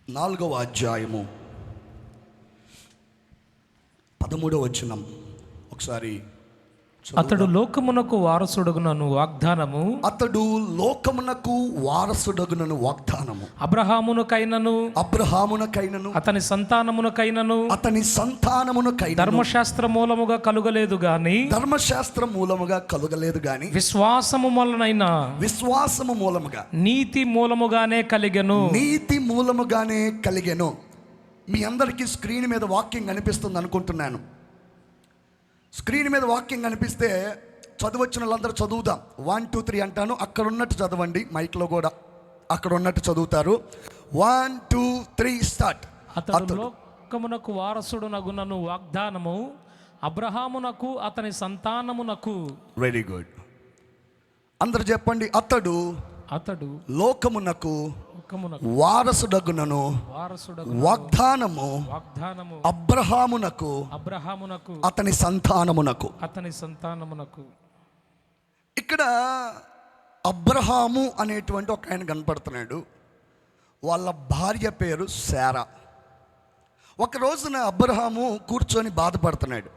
4వ అధ్యాయము 13వ వచనం ఒకసారి చదువుదాం. అతడు లోకమునకు వారసుడగునను వాగ్దానము అతడు లోకమునకు వారసుడగునను వాగ్దానము అబ్రహామునకైనను అతని సంతానమునకైనను ధర్మశాస్త్ర మూలముగా కలుగలేదు గాని విశ్వాసము మూలముగా నీతి మూలముగానే కలిగెను. మీ అందరికీ స్క్రీన్ మీద వాక్యం కనిపిస్తుంది అనుకుంటున్నాను. స్క్రీన్ మీద వాక్యం కనిపిస్తే చదవచ్చిన వాళ్ళందరూ చదువుదాం. 1 2 3 అంటాను, అక్కడ ఉన్నట్టు చదవండి. మైక్లో కూడా అక్కడ ఉన్నట్టు చదువుతారు. 1 2 3 స్టార్ట్. అతడు లోకమునకు వారసుడునగునను వాగ్దానము అబ్రహామునకు అతని సంతానమునకు. Very good. అందరు చెప్పండి. అతడు లోకమునకు వారసుడగునను వాగ్దానము అబ్రహామునకు అతని సంతానమునకు. ఇక్కడ అబ్రహాము అనేటువంటి ఒక ఆయన కనపడుతున్నాడు. వాళ్ళ భార్య పేరు శారా. ఒక రోజున అబ్రహాము కూర్చొని బాధపడుతున్నాడు.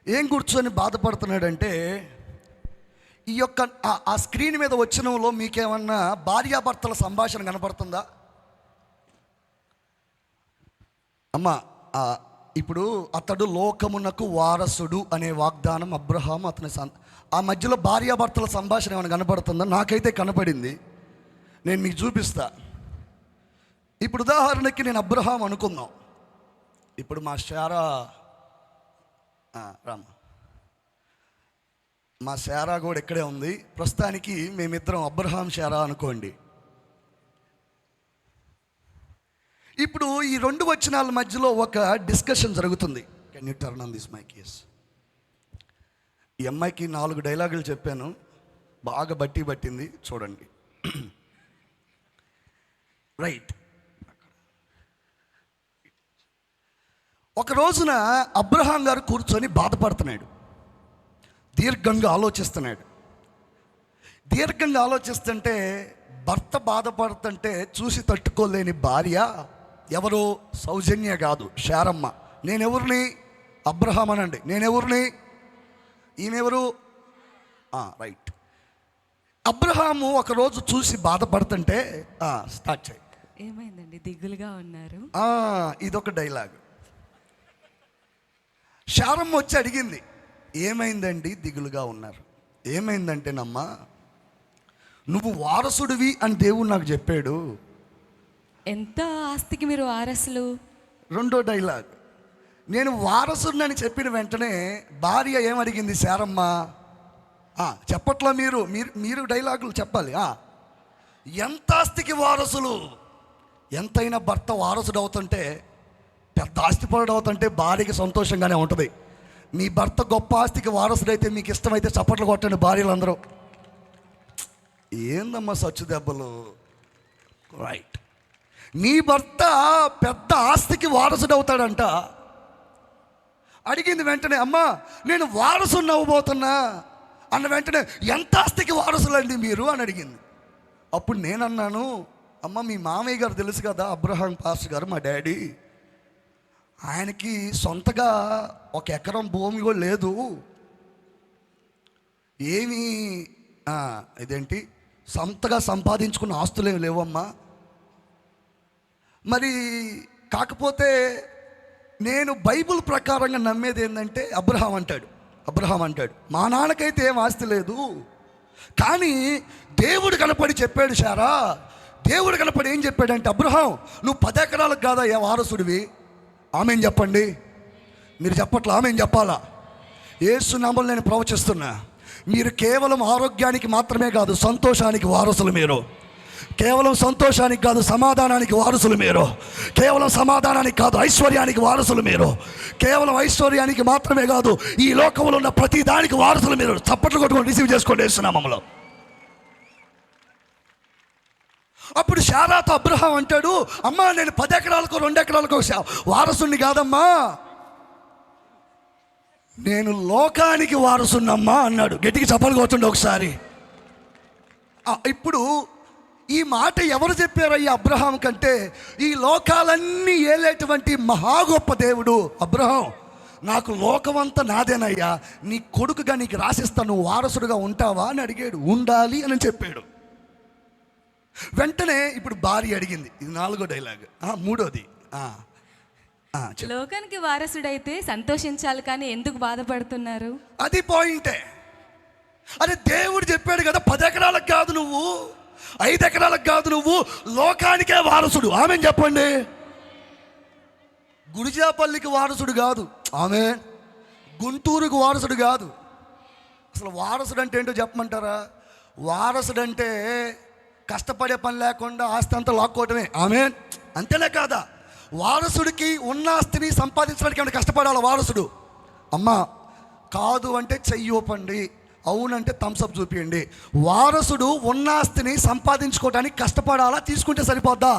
ఏం కూర్చొని బాధపడుతున్నాడంటే, ఈ యొక్క ఆ స్క్రీన్ మీద వచ్చినంలో మీకేమన్నా భార్యాభర్తల సంభాషణ కనపడుతుందా అమ్మా? ఇప్పుడు అతడు లోకమునకు వారసుడు అనే వాగ్దానం అబ్రహాము అతని ఆ మధ్యలో భార్యాభర్తల సంభాషణ ఏమైనా కనపడుతుందా? నాకైతే కనపడింది. నేను మీకు చూపిస్తా. ఇప్పుడు ఉదాహరణకి నేను అబ్రహాం అనుకుందాం. ఇప్పుడు మా శారా మా శారా కూడా ఇక్కడే ఉంది. ప్రస్తుతానికి మేమిద్దరం అబ్రహాం శారా అనుకోండి. ఇప్పుడు ఈ 2 వచనాల మధ్యలో ఒక డిస్కషన్ జరుగుతుంది. Can you turn on this mic? Yes. ఈ అమ్మాయికి 4 డైలాగులు చెప్పాను, బాగా పట్టింది. చూడండి. రైట్. ఒక రోజున అబ్రహాం గారు కూర్చొని బాధపడుతున్నాడు. దీర్ఘంగా ఆలోచిస్తుంటే భర్త బాధపడుతుంటే చూసి తట్టుకోలేని భార్య ఎవరు? సౌజన్య కాదు, శారమ్మ. నేనెవరిని? అబ్రహాం అనండి. నేనెవరిని? ఈయనెవరు? రైట్. అబ్రహాము ఒకరోజు చూసి బాధపడుతుంటే స్టార్ట్ చేయి. ఏమైందండి, దిగులుగా ఉన్నారు? ఇదొక డైలాగ్. శారమ్మ వచ్చి అడిగింది, ఏమైందండి దిగులుగా ఉన్నారు? ఏమైందంటేనమ్మా, నువ్వు వారసుడివి అని దేవుడు నాకు చెప్పాడు. ఎంత ఆస్తికి మీరు వారసులు? 2వ డైలాగ్. నేను వారసుడిని చెప్పిన వెంటనే భార్య ఏమడిగింది? శారమ్మ చెప్పట్లా? మీరు డైలాగులు చెప్పాలి. ఎంత ఆస్తికి వారసులు? ఎంతైనా భర్త వారసుడు అవుతుంటే, పెద్ద ఆస్తిపరుడు అవుతుంటే భార్యకి సంతోషంగానే ఉంటుంది. మీ భర్త గొప్ప ఆస్తికి వారసుడైతే మీకు ఇష్టమైతే చప్పట్లు కొట్టండి భార్యలందరూ. ఏందమ్మా సచ్చు దెబ్బలు? రైట్. నీ భర్త పెద్ద ఆస్తికి వారసుడు అవుతాడంట. అడిగింది వెంటనే, అమ్మా నేను వారసుని అవ్వబోతున్నా అన్న వెంటనే, ఎంత ఆస్తికి వారసులండి మీరు అని అడిగింది. అప్పుడు నేనన్నాను, అమ్మ మీ మామయ్య గారు తెలుసు కదా, అబ్రహాం పాస్టర్ గారు, మా డాడీ, ఆయనకి సొంతగా 1 ఎకరం భూమి కూడా లేదు. ఏమి ఇదేంటి సొంతగా సంపాదించుకున్న ఆస్తులేమి లేవమ్మా. మరి కాకపోతే నేను బైబిల్ ప్రకారంగా నమ్మేది ఏంటంటే, అబ్రహాం అంటాడు మా నాన్నకైతే ఏం ఆస్తి లేదు, కానీ దేవుడు కనపడి చెప్పాడు. శారా, దేవుడు కనపడి ఏం చెప్పాడంటే, అబ్రహాం నువ్వు 10 ఎకరాలకు కాదా ఏ వారసుడివి? ఆమెన్ చెప్పండి. మీరు చెప్పట్లా? ఆమెన్ చెప్పాలా? యేసు నామములో నేను ప్రవచిస్తున్నా, మీరు కేవలం ఆరోగ్యానికి మాత్రమే కాదు సంతోషానికి వారసులు. మీరు కేవలం సంతోషానికి కాదు సమాధానానికి వారసులు. మీరు కేవలం సమాధానానికి కాదు ఐశ్వర్యానికి వారసులు. మీరు కేవలం ఐశ్వర్యానికి మాత్రమే కాదు ఈ లోకంలో ఉన్న ప్రతి దానికి వారసులు. మీరు చప్పట్లు కొట్టుకొని రిసీవ్ చేసుకోండి యేసు నామములో. అప్పుడు శారాతో అబ్రహాం అంటాడు, అమ్మా నేను 10 ఎకరాలకు 2 ఎకరాలకు వారసుని కాదమ్మా, నేను లోకానికి వారసున్నమ్మా అన్నాడు. గట్టికి చప్పలు కొట్టండి ఒకసారి. ఇప్పుడు ఈ మాట ఎవరు చెప్పారయ్యా అబ్రహాం కంటే, ఈ లోకాలన్నీ ఏలేటువంటి మహా గొప్ప దేవుడు అబ్రహాం, నాకు లోకమంతా నాదేనయ్యా, నీ కొడుకుగా నీకు రాసిస్తా, నువ్వు వారసుడుగా ఉంటావా అని అడిగాడు. ఉండాలి అని చెప్పాడు. వెంటనే ఇప్పుడు భార్య అడిగింది. ఇది 4వ డైలాగ్. 3వది. లోకానికి వారసుడైతే సంతోషించాలి, కానీ ఎందుకు బాధపడుతున్నారు? అది పాయింటే. అరే దేవుడు చెప్పాడు కదా, 10 ఎకరాలకు కాదు నువ్వు, 5 ఎకరాలకు కాదు నువ్వు, లోకానికే వారసుడు. ఆమెను చెప్పండి. గుడిజాపల్లికి వారసుడు కాదు, ఆమె గుంటూరుకు వారసుడు కాదు. అసలు వారసుడు అంటే ఏంటో చెప్పమంటారా? వారసుడు అంటే కష్టపడే పని లేకుండా ఆస్తి అంతా లాక్కోవటమే. ఆమె అంతేనే కాదా? వారసుడికి ఉన్న ఆస్తిని సంపాదించడానికి ఏమైనా కష్టపడాలి వారసుడు? అమ్మా కాదు అంటే చెయ్యి ఊపండి, అవునంటే థమ్స్అప్ చూపించండి. వారసుడు ఉన్న ఆస్తిని సంపాదించుకోవడానికి కష్టపడాలా? తీసుకుంటే సరిపోద్దా?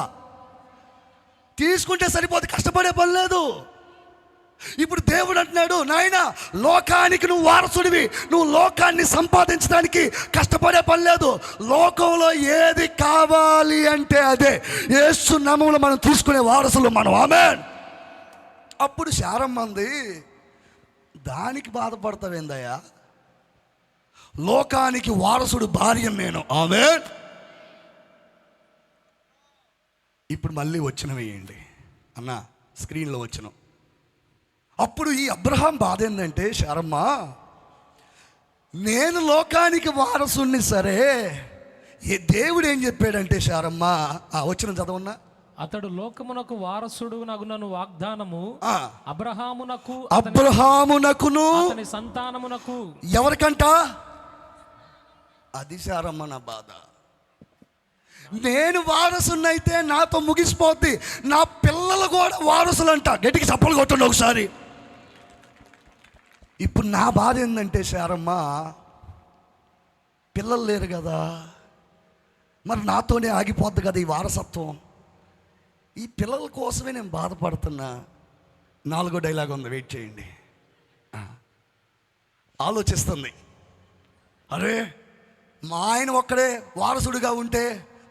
తీసుకుంటే సరిపోద్ది, కష్టపడే పని లేదు. ఇప్పుడు దేవుడు అంటున్నాడు, నాయన లోకానికి నువ్వు వారసుడివి, నువ్వు లోకాన్ని సంపాదించడానికి కష్టపడే పని లేదు. లోకంలో ఏది కావాలి అంటే అదే యేసు నామములో మనం తీసుకునే వారసులు మనం. ఆమేన్. అప్పుడు శారమ్మ అంది, దానికి బాధపడతావేందయ్యా, లోకానికి వారసుడు భార్య నేను. ఆమేన్. ఇప్పుడు మళ్ళీ వచ్చిన వేయండి అన్న, స్క్రీన్లో వచ్చిన. అప్పుడు ఈ అబ్రహాం బాధ ఏంటంటే, శారమ్మ నేను లోకానికి వారసుని సరే, ఏ దేవుడు ఏం చెప్పాడంటే శారమ్మ, వచ్చిన చదవన్నా, అతడు లోకమునకు వారసుడు నగునను వాగ్దానము అబ్రహామునకును అతని సంతానమునకు. ఎవరికంట? అది శారమ్మ నా బాధ. నేను వారసునైతే నాతో ముగిసిపోద్ది, నా పిల్లలు కూడా వారసులంట. గట్టికి చప్పలు కొట్టండి ఒకసారి. ఇప్పుడు నా బాధ ఏంటంటే శారమ్మ, పిల్లలు లేరు కదా, మరి నాతోనే ఆగిపోద్ది కదా ఈ వారసత్వం. ఈ పిల్లల కోసమే నేను బాధపడుతున్నా. 4వ డైలాగ్ ఉంది, వెయిట్ చేయండి. ఆలోచిస్తుంది, అరే మా ఆయన ఒక్కడే వారసుడిగా ఉంటే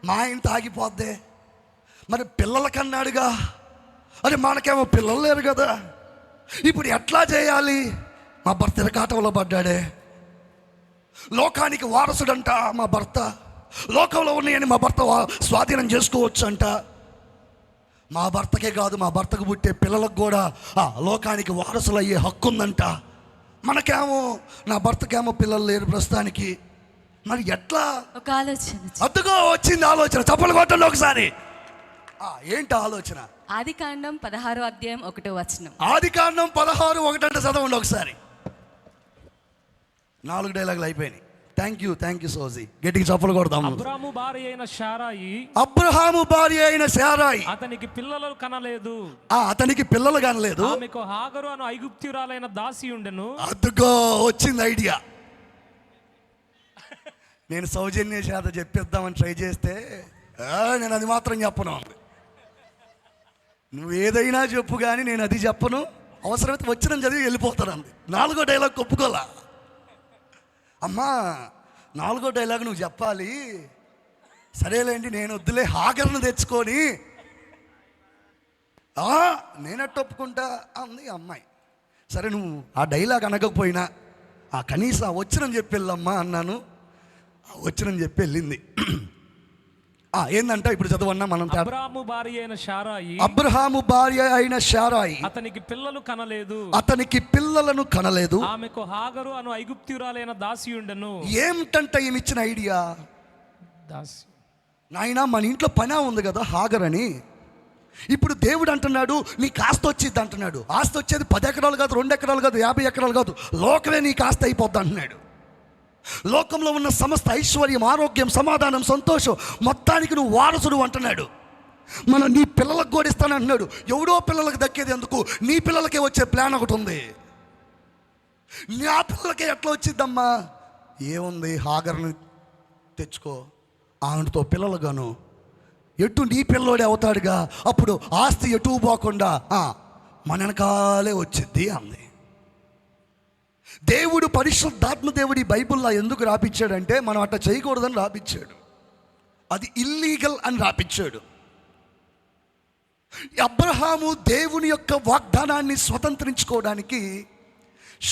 మా ఆయన తాగిపోద్దే, మరి పిల్లలకన్నాడుగా, అరే మనకేమో పిల్లలు లేరు కదా, ఇప్పుడు ఎట్లా చేయాలి? మా భర్త ఇరకాటంలో పడ్డాడే, లోకానికి వారసుడంట మా భర్త, లోకంలో ఉన్నాయని మా భర్త స్వాధీనం చేసుకోవచ్చు అంట. మా భర్తకే కాదు, మా భర్తకు పుట్టే పిల్లలకు కూడా లోకానికి వారసులు అయ్యే హక్కు ఉందంట. మనకేమో, నా భర్తకేమో పిల్లలు లేరు ప్రస్తుతానికి, మరి ఎట్లా? ఒక ఆలోచన. అద్దుగో వచ్చింది ఆలోచన, చప్పలు కొట్టండి ఒకసారి. ఏంటి ఆలోచన? ఆదికాండం 16వ అధ్యాయం 1వ వచనం. ఆదికాండం 16:1 అంటే చదవండి ఒకసారి. 4 డైలాగులు అయిపోయినాయి. Thank you Sowji. గట్టికి చప్పలు కొడదాం. అబ్రాము భార్య అయిన శారాయి అతనికి పిల్లలు కనలేదు. అతనికి పిల్లలు కనలేదు. ఆమెకు హాగరు అను ఐగుప్త్యురాలైన దాసి ఉండెను. అద్దుగో వచ్చింది ఐడియా. నేను సౌజన్య శాత చెప్పిద్దామని ట్రై చేస్తే నేను అది మాత్రం చెప్పను. నువ్వు ఏదైనా చెప్పు కానీ నేను అది చెప్పను, అవసరమైతే వచ్చిన చదివి వెళ్ళిపోతాను. 4వ డైలాగ్ ఒప్పుకోలా. అమ్మా 4వ డైలాగ్ నువ్వు చెప్పాలి. సరేలేండి, నేను వద్దులే, హాగర్ను తెచ్చుకొని నేనట్టు ఒప్పుకుంటా అంది అమ్మాయి. సరే నువ్వు ఆ డైలాగ్ అనకపోయినా కనీసం వచ్చినని చెప్పి వెళ్ళమ్మా అన్నాను. వచ్చినని చెప్పి వెళ్ళింది. ఏందంట ఇప్పుడు చదవన్నా మనం. అబ్రాము భార్య అయిన శారాయి అతనికి పిల్లలను కనలేదు. ఆమెకు హాగరు అను ఐగుప్త్యురాలైన దాసి ఉండెను. ఏమిటంట ఈమె ఇచ్చిన ఐడియా? దాసి, నాయనా మన ఇంట్లో పని ఉంది కదా హాగర్ అని. ఇప్పుడు దేవుడు అంటున్నాడు నీకు ఆస్తి వచ్చింది అంటున్నాడు. ఆస్తి వచ్చేది 10 ఎకరాలు కాదు, 2 ఎకరాలు కాదు, 50 ఎకరాలు కాదు, లోకమే నీకు ఆస్తి అయిపోద్ది అంటున్నాడు. లోకంలో ఉన్న సమస్త ఐశ్వర్యం, ఆరోగ్యం, సమాధానం, సంతోషం మొత్తానికి నువ్వు వారసుడు అంటున్నాడు. మనం నీ పిల్లలకు కూడా ఇస్తానంటున్నాడు. ఎవడో పిల్లలకు దక్కేది ఎందుకు, నీ పిల్లలకే వచ్చే ప్లాన్ ఒకటి ఉంది. నా పిల్లలకే ఎట్లా వచ్చిద్దమ్మా? ఏముంది, హాగర్ని తెచ్చుకో, ఆమెతో పిల్లలుగాను ఎటు నీ పిల్లోడే అవుతాడుగా, అప్పుడు ఆస్తి ఎటు పోకుండా మన వెనకాలే వచ్చిద్ది అంది. దేవుడు పరిశుద్ధాత్మ దేవుడు ఈ బైబిల్లో ఎందుకు రాపిచ్చాడంటే మనం అట్లా చేయకూడదని రాపిచ్చాడు. అది ఇల్లీగల్ అని రాపించాడు. అబ్రహాము దేవుని యొక్క వాగ్దానాన్ని స్వతంత్రించుకోవడానికి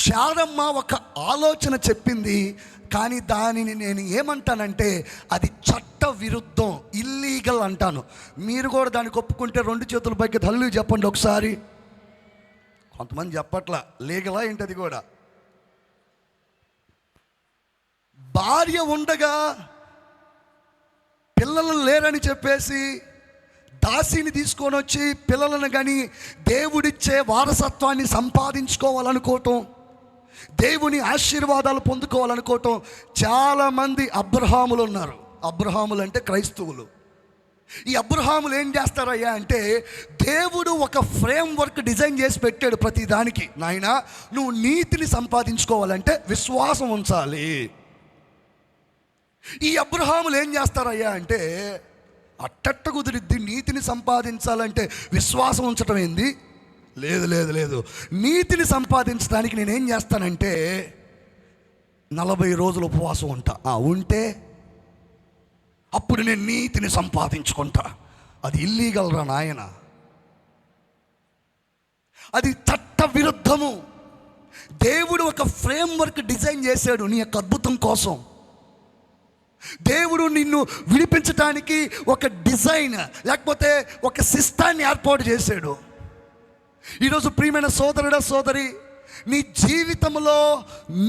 శారమ్మ ఒక ఆలోచన చెప్పింది, కానీ దానిని నేను ఏమంటానంటే అది చట్ట విరుద్ధం, ఇల్లీగల్ అంటాను. మీరు కూడా దానికి ఒప్పుకుంటే 2 చేతుల పైకి తల్లి చెప్పండి ఒకసారి. కొంతమంది చెప్పట్లా లీగలా ఏంటి అది కూడా. భార్య ఉండగా పిల్లలు లేరని చెప్పేసి దాసిని తీసుకొని వచ్చి పిల్లలను కానీ దేవుడిచ్చే వారసత్వాన్ని సంపాదించుకోవాలనుకోవటం, దేవుని ఆశీర్వాదాలు పొందుకోవాలనుకోవటం చాలామంది అబ్రహాములు ఉన్నారు. అబ్రహాములు అంటే క్రైస్తవులు. ఈ అబ్రహాములు ఏం చేస్తారయ్యా అంటే, దేవుడు ఒక ఫ్రేమ్ వర్క్ డిజైన్ చేసి పెట్టాడు ప్రతి దానికి. నాయనా, నువ్వు నీతిని సంపాదించుకోవాలంటే విశ్వాసం ఉంచాలి. ఈ అబ్రహాములు ఏం చేస్తారయ్యా అంటే, అట్టట్ట కుదిరిద్ది, నీతిని సంపాదించాలంటే విశ్వాసం ఉంచటం ఏంది? లేదు లేదు లేదు, నీతిని సంపాదించడానికి నేనేం చేస్తానంటే 40 రోజులు ఉపవాసం ఉంటా. ఉంటే అప్పుడు నేను నీతిని సంపాదించుకుంటా. అది ఇల్లీగల్ రా నాయన, అది చట్ట విరుద్ధము. దేవుడు ఒక ఫ్రేమ్ వర్క్ డిజైన్ చేశాడు నీ యొక్క అద్భుతం కోసం. దేవుడు నిన్ను విడిపించడానికి ఒక డిజైన్ లేకపోతే ఒక సిస్టాన్ని ఏర్పాటు చేశాడు. ఈరోజు ప్రియమైన సోదరుడా సోదరి, నీ జీవితంలో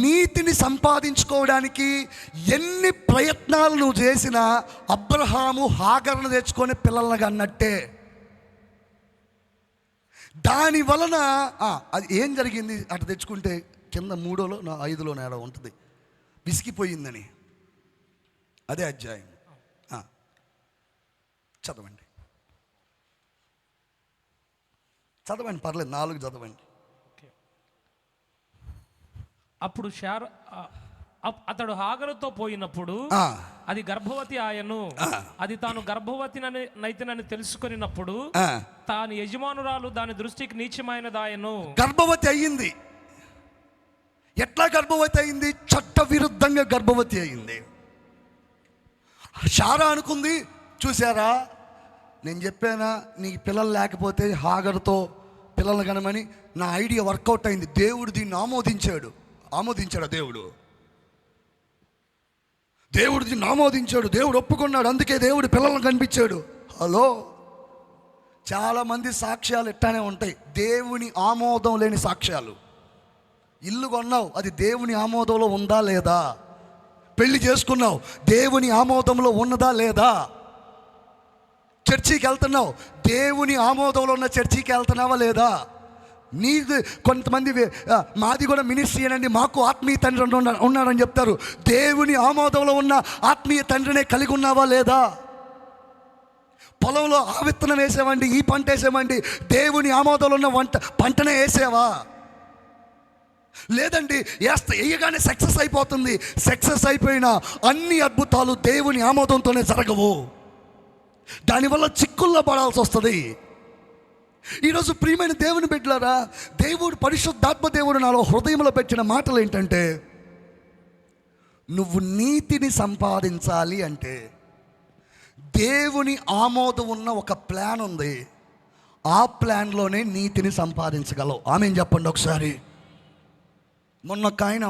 నీతిని సంపాదించుకోవడానికి ఎన్ని ప్రయత్నాలు నువ్వు చేసినా అబ్రహాము హాగర్ను తెచ్చుకొని పిల్లలను అన్నట్టే. దాని వలన అది ఏం జరిగింది, అటు తెచ్చుకుంటే కింద 3లో 5లో ఏడో ఉంటుంది, విసిగిపోయిందని. అదే అధ్యాయం చదవండి పర్లేదు, 4 చదవండి. అప్పుడు అతడు హాగరుతో పోయినప్పుడు అది గర్భవతి ఆయను. అది తాను గర్భవతి నైతినని తెలుసుకున్నప్పుడు తాను యజమానురాలు దాని దృష్టికి నీచమైనదాయను. గర్భవతి అయ్యింది. ఎట్లా గర్భవతి అయింది? చట్ట విరుద్ధంగా గర్భవతి అయింది. శారా అనుకుంది, చూసారా నేను చెప్పానా నీకు పిల్లలు లేకపోతే హాగరుతో పిల్లలు కనమని, నా ఐడియా వర్కౌట్ అయింది. దేవుడు దీన్ని ఆమోదించాడు. దేవుడు దీన్ని ఆమోదించాడు, దేవుడు ఒప్పుకున్నాడు, అందుకే దేవుడు పిల్లలను కనిపించాడు. హలో, చాలామంది సాక్ష్యాలు ఎట్టానే ఉంటాయి, దేవుని ఆమోదం లేని సాక్ష్యాలు. ఇల్లు కొన్నావు, అది దేవుని ఆమోదంలో ఉందా లేదా? పెళ్లి చేసుకున్నావు, దేవుని ఆమోదంలో ఉన్నదా లేదా? చర్చికి వెళ్తున్నావు, దేవుని ఆమోదంలో ఉన్న చర్చికి వెళ్తున్నావా లేదా? నీకు కొంతమంది మాది కూడా మినిస్ట్రీ అనండి, మాకు ఆత్మీయ తండ్రి ఉన్నాడని చెప్తారు. దేవుని ఆమోదంలో ఉన్న ఆత్మీయ తండ్రినే కలిగి ఉన్నావా లేదా? పొలంలో ఆ విత్తనం వేసామండి, ఈ పంట వేసామండి, దేవుని ఆమోదంలో ఉన్న పంటనే వేసావా? లేదండి, వేయగానే సక్సెస్ అయిపోతుంది. సక్సెస్ అయిపోయినా అన్ని అద్భుతాలు దేవుని ఆమోదంతోనే జరగవు. దానివల్ల చిక్కుల్లో పడాల్సి వస్తుంది. ఈరోజు ప్రియమైన దేవుని బిడ్డలారా, దేవుడు పరిశుద్ధాత్మ దేవుడు నాలో హృదయంలో పెట్టిన మాటలు ఏంటంటే, నువ్వు నీతిని సంపాదించాలి అంటే దేవుని ఆమోదం ఉన్న ఒక ప్లాన్ ఉంది. ఆ ప్లాన్లోనే నీతిని సంపాదించగలవు. ఆమేన్ చెప్పండి ఒకసారి. మొన్న ఒక ఆయన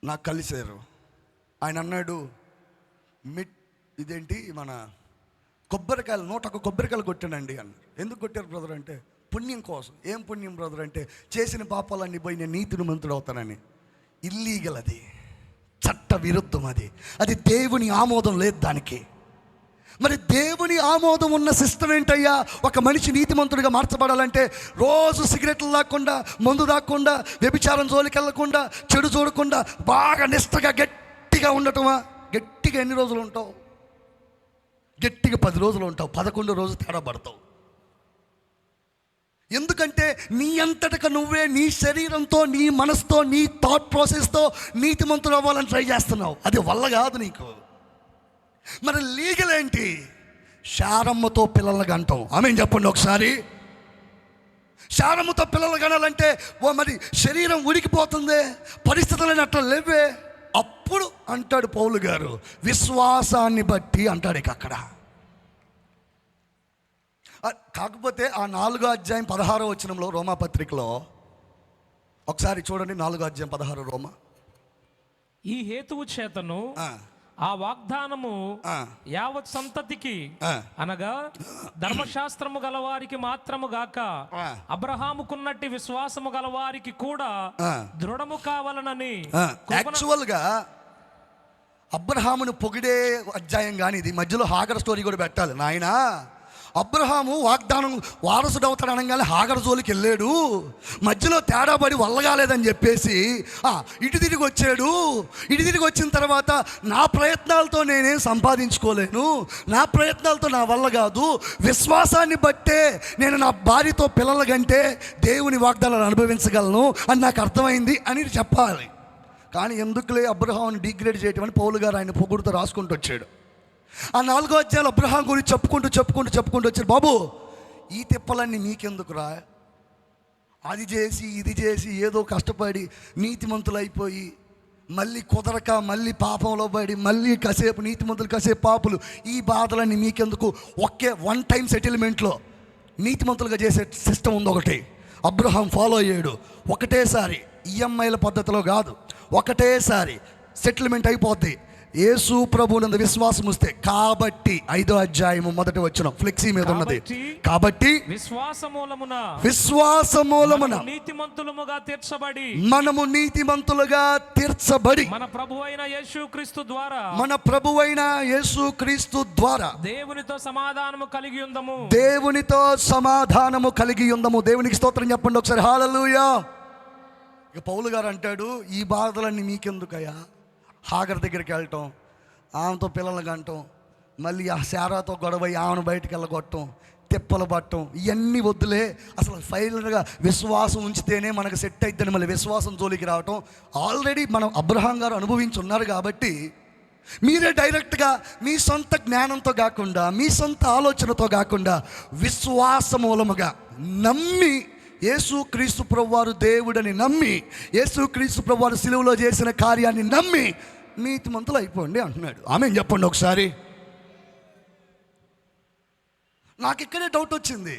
నాకు కలిశారు. ఆయన అన్నాడు, ఇదేంటి మన కొబ్బరికాయలు 101 కొబ్బరికాయలు కొట్టానండి అన్నారు. ఎందుకు కొట్టారు బ్రదర్ అంటే, పుణ్యం కోసం. ఏం పుణ్యం బ్రదర్ అంటే, చేసిన పాపాలన్నీ పోయి నేను నీతిని మంతుడు అవుతానని. ఇల్లీగల్, అది చట్ట విరుద్ధం. అది దేవుని ఆమోదం లేదు దానికి. మరి దేవుని ఆమోదం ఉన్న సిస్టమ్ ఏంటయ్యా? ఒక మనిషి నీతిమంతుడిగా మార్చబడాలంటే రోజు సిగరెట్లు తాగకుండా, మందు తాగకుండా, వ్యభిచారం జోలికి వెళ్ళకుండా, చెడు చూడకుండా, బాగా నిష్టగా గట్టిగా ఉండటమా? గట్టిగా ఎన్ని రోజులు ఉంటావు? గట్టిగా 10 రోజులు ఉంటావు, 11 రోజు తేడా పడతావు. ఎందుకంటే నీ అంతటక నువ్వే నీ శరీరంతో, నీ మనసుతో, నీ థాట్ ప్రాసెస్తో నీతిమంతుడు అవ్వాలని ట్రై చేస్తున్నావు. అది వల్ల కాదు నీకు. మరి లీగల్ ఏంటి? శారమ్మతో పిల్లలు కంటాం. ఆమేన్ చెప్పండి ఒకసారి. శారమ్మతో పిల్లలు కనాలంటే మరి శరీరం ఉడికిపోతుంది, పరిస్థితులు అట్లా లేవే. ఎప్పుడు అంటాడు పౌలు గారు, విశ్వాసాన్ని బట్టి అంటాడు ఇక అక్కడ. కాకపోతే ఆ 4వ అధ్యాయం 16వ వచనంలో రోమాపత్రికలో ఒకసారి చూడండి, 4వ అధ్యాయం 16 రోమా. ఈ హేతువు చేతను ఆ వాగ్దానము యావత్ సంతతికి అనగా ధర్మశాస్త్రము గలవారికి మాత్రము గాక అబ్రహాముకున్నట్టి విశ్వాసము గలవారికి కూడా దృఢము కావాలనని. యాక్చువల్ గా అబ్రహామును పొగిడే అధ్యాయం కానీ ఇది, మధ్యలో హాగర్ స్టోరీ కూడా పెట్టాలి. నాయనా, అబ్రహాము వాగ్దానం వారసుడు అవుతాడు అనగానే హాగర్ జోలికి వెళ్ళాడు, మధ్యలో తేడా పడి వల్లగాలేదని చెప్పేసి ఇటు తిరిగి వచ్చాడు. ఇటు తిరిగి వచ్చిన తర్వాత నా ప్రయత్నాలతో నేనేం సంపాదించుకోలేను, నా ప్రయత్నాలతో నా వల్ల కాదు, విశ్వాసాన్ని బట్టే నేను నా భార్యతో పిల్లల కంటే దేవుని వాగ్దానాలు అనుభవించగలను అని నాకు అర్థమైంది అని చెప్పాలి. కానీ ఎందుకులే అబ్రహాంని డిగ్రేడ్ చేయటం అని పౌలు గారు ఆయన పొగుడుతో రాసుకుంటూ వచ్చాడు. ఆ 4వ అధ్యాయం అబ్రహాం గురించి చెప్పుకుంటూ వచ్చారు. బాబు, ఈ తిప్పలన్నీ నీకెందుకురా, అది చేసి ఇది చేసి ఏదో కష్టపడి నీతిమంతులు అయిపోయి మళ్ళీ కుదరక మళ్ళీ పాపంలో పడి మళ్ళీ కాసేపు నీతిమంతులు కాసేపు పాపులు, ఈ బాధలన్నీ మీకెందుకు? వన్ టైం సెటిల్మెంట్లో నీతిమంతులుగా చేసే సిస్టమ్ ఉంది ఒకటి, అబ్రహాం ఫాలో అయ్యాడు. ఒకటేసారి ఈఎంఐల పద్ధతిలో కాదు, ఒకటేసారి సెటిల్మెంట్ అయిపోద్ది యేసు ప్రభువునందు విశ్వాసం వస్తే. కాబట్టి 5వ అధ్యాయము 1వ వచనం ఫ్లెక్సీ మీద ఉన్నది. కాబట్టి విశ్వాసమూలమున నీతిమంతులుగా తీర్చబడి మనము నీతిమంతులుగా తీర్చబడి మన ప్రభువైన యేసుక్రీస్తు ద్వారా దేవునితో సమాధానము కలిగి ఉందము. దేవునికి స్తోత్రం చెప్పండి ఒకసారి, హల్లెలూయా. ఇక పౌలు గారు అంటాడు, ఈ బాధలన్నీ మీకెందుకయ్యా? హాగర్ దగ్గరికి వెళ్ళటం, ఆమెతో పిల్లలు కంటం, మళ్ళీ ఆ శారాతో గొడవ ఆమెను బయటకు వెళ్ళగొట్టడం, తిప్పలు పట్టడం, ఇవన్నీ వద్దులే. అసలు ఫైనల్గా విశ్వాసం ఉంచితేనే మనకు సెట్ అయిద్దని మళ్ళీ విశ్వాసం జోలికి రావటం ఆల్రెడీ మనం అబ్రహాం గారు అనుభవించున్నారు. కాబట్టి మీరే డైరెక్ట్గా మీ సొంత జ్ఞానంతో కాకుండా మీ సొంత ఆలోచనతో కాకుండా విశ్వాసమూలముగా నమ్మి యేసుక్రీస్తు ప్రభువారు దేవుడని నమ్మి యేసుక్రీస్తు ప్రభువారు సిలువలో చేసిన కార్యాన్ని నమ్మి నీతిమంతులు అయిపోండి అంటున్నాడు. ఆమేన్ చెప్పండి ఒకసారి. నాకు ఇక్కడే డౌట్ వచ్చింది,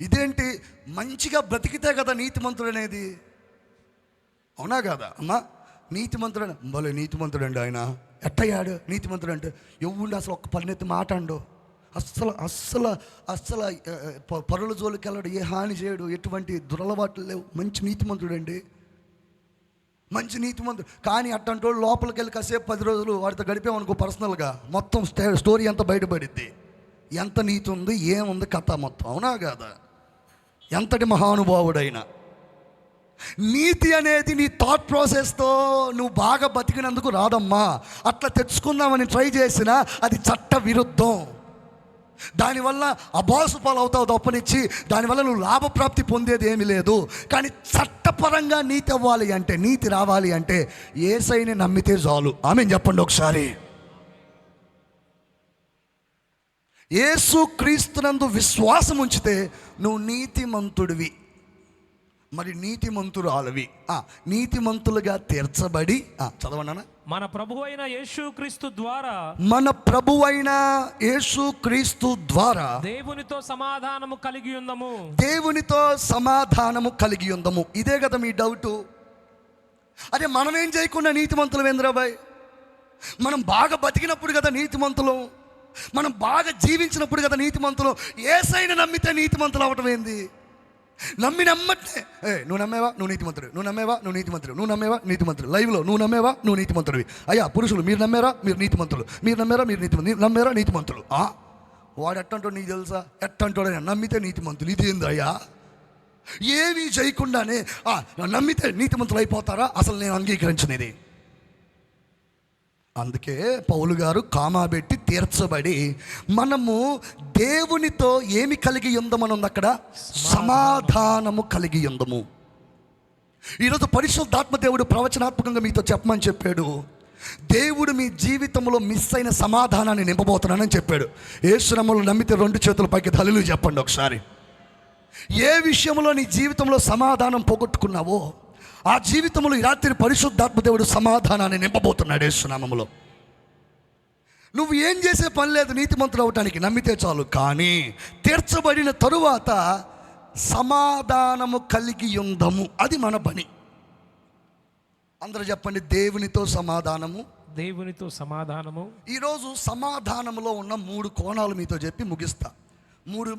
ఇదేంటి మంచిగా బ్రతికితే కదా నీతిమంతుడు అనేది? అవునా కదా అమ్మా? నీతిమంతుడు భలే నీతిమంతుడండి ఆయన. ఎట్టయ్యాడు నీతిమంతుడు అంటే? ఎవడు అసలు ఒక్క పన్నెత్తి మాట్లాడు, అస్సలు పరుల జోలికి వెళ్ళాడు, ఏ హాని చేయడు, ఎటువంటి దురలవాట్లు లేవు, మంచి నీతిమంతుడండి, మంచి నీతిమంతుడు. కానీ అట్టంటోడు లోపలికి వెళ్ళి కాసేపు 10 రోజులు వాడితో గడిపామనుకో పర్సనల్గా, మొత్తం స్టోరీ అంతా బయటపడిద్ది. ఎంత నీతి ఉంది, ఏముంది కథ మొత్తం. అవునా కాదా? ఎంతటి మహానుభావుడైనా నీతి అనేది నీ థాట్ ప్రాసెస్తో నువ్వు బాగా బతికినందుకు రాదమ్మా. అట్లా తెచ్చుకుందామని ట్రై చేసినా అది చట్ట విరుద్ధం. దానివల్ల అబాసు పాలవుతావు తప్పనిచ్చి దానివల్ల నువ్వు లాభప్రాప్తి పొందేది ఏమీ లేదు. కానీ చట్టపరంగా నీతి అవ్వాలి అంటే, నీతి రావాలి అంటే యేసయ్యని నమ్మితే చాలు. ఆమేన్ చెప్పండి ఒకసారి. యేసుక్రీస్తునందు విశ్వాసం ఉంచితే నువ్వు నీతిమంతుడివి. మరి నీతిమంతురాలవి, నీతిమంతులుగా తీర్చబడి చదవనా, మన ప్రభువైన యేసుక్రీస్తు ద్వారా దేవునితో సమాధానము కలిగి ఉందము. ఇదే కదా మీ డౌటు? అరే మనమేం చేయకుండా నీతిమంతులం ఏంద్రాబాయ్? మనం బాగా బతికినప్పుడు కదా నీతిమంతులం, మనం బాగా జీవించినప్పుడు కదా నీతిమంతులం. యేసయ్యని నమ్మితే నీతిమంతులు అవటం ఏంది? నమ్మట్లే, నువ్వు నమ్మేవా నువ్వు నీతిమంతుడు, నువ్వు నమ్మేవా నువ్వు నీతిమంతుడు, నువ్వు నమ్మేవా నీతిమంతుడు. లైవ్లో నువ్వు నమ్మేవా నువ్వు నీతిమంతుడివి. అయ్యా పురుషులు మీరు నమ్మారా మీరు నీతిమంతులు, మీరు నమ్మారా మీరు నీతిమంతులు, నమ్మారా నీతిమంతులు. వాడు ఎట్టంటాడు నీకు తెలుసా? ఎట్టంటాడు నమ్మితే నీతిమంతులు. ఇది ఏంది అయ్యా? ఏమీ చేయకుండానే నమ్మితే నీతిమంతులు అయిపోతారా? అసలు నేను అంగీకరించినది. అందుకే పౌలు గారు కామా పెట్టి తీర్చబడి మనము దేవునితో ఏమి కలిగి ఉందమని ఉంది అక్కడ? సమాధానము కలిగి ఉందము. ఈరోజు పరిశుద్ధాత్మ దేవుడు ప్రవచనాత్మకంగా మీతో చెప్పమని చెప్పాడు. దేవుడు మీ జీవితంలో మిస్ అయిన సమాధానాన్ని నింపబోతున్నానని చెప్పాడు. యేసునామములో నమ్మితే 2 చేతుల పైకి హల్లెలూయా చెప్పండి ఒకసారి. ఏ విషయంలో నీ జీవితంలో సమాధానం పోగొట్టుకున్నావో ఆ జీవితంలో ఈ రాత్రి పరిశుద్ధాత్మ దేవుడు సమాధానాన్ని నింపబోతున్నాడు యేసునామములో. నువ్వు ఏం చేసే పని లేదు నీతిమంతుడు అవటానికి, నమ్మితే చాలు. కానీ తీర్చబడిన తరువాత సమాధానము కలిగి ఉందము, అది మన పని. అందరూ చెప్పండి, దేవునితో సమాధానము. దేవునితో సమాధానము. ఈరోజు సమాధానంలో ఉన్న 3 కోణాలు మీతో చెప్పి ముగిస్తా.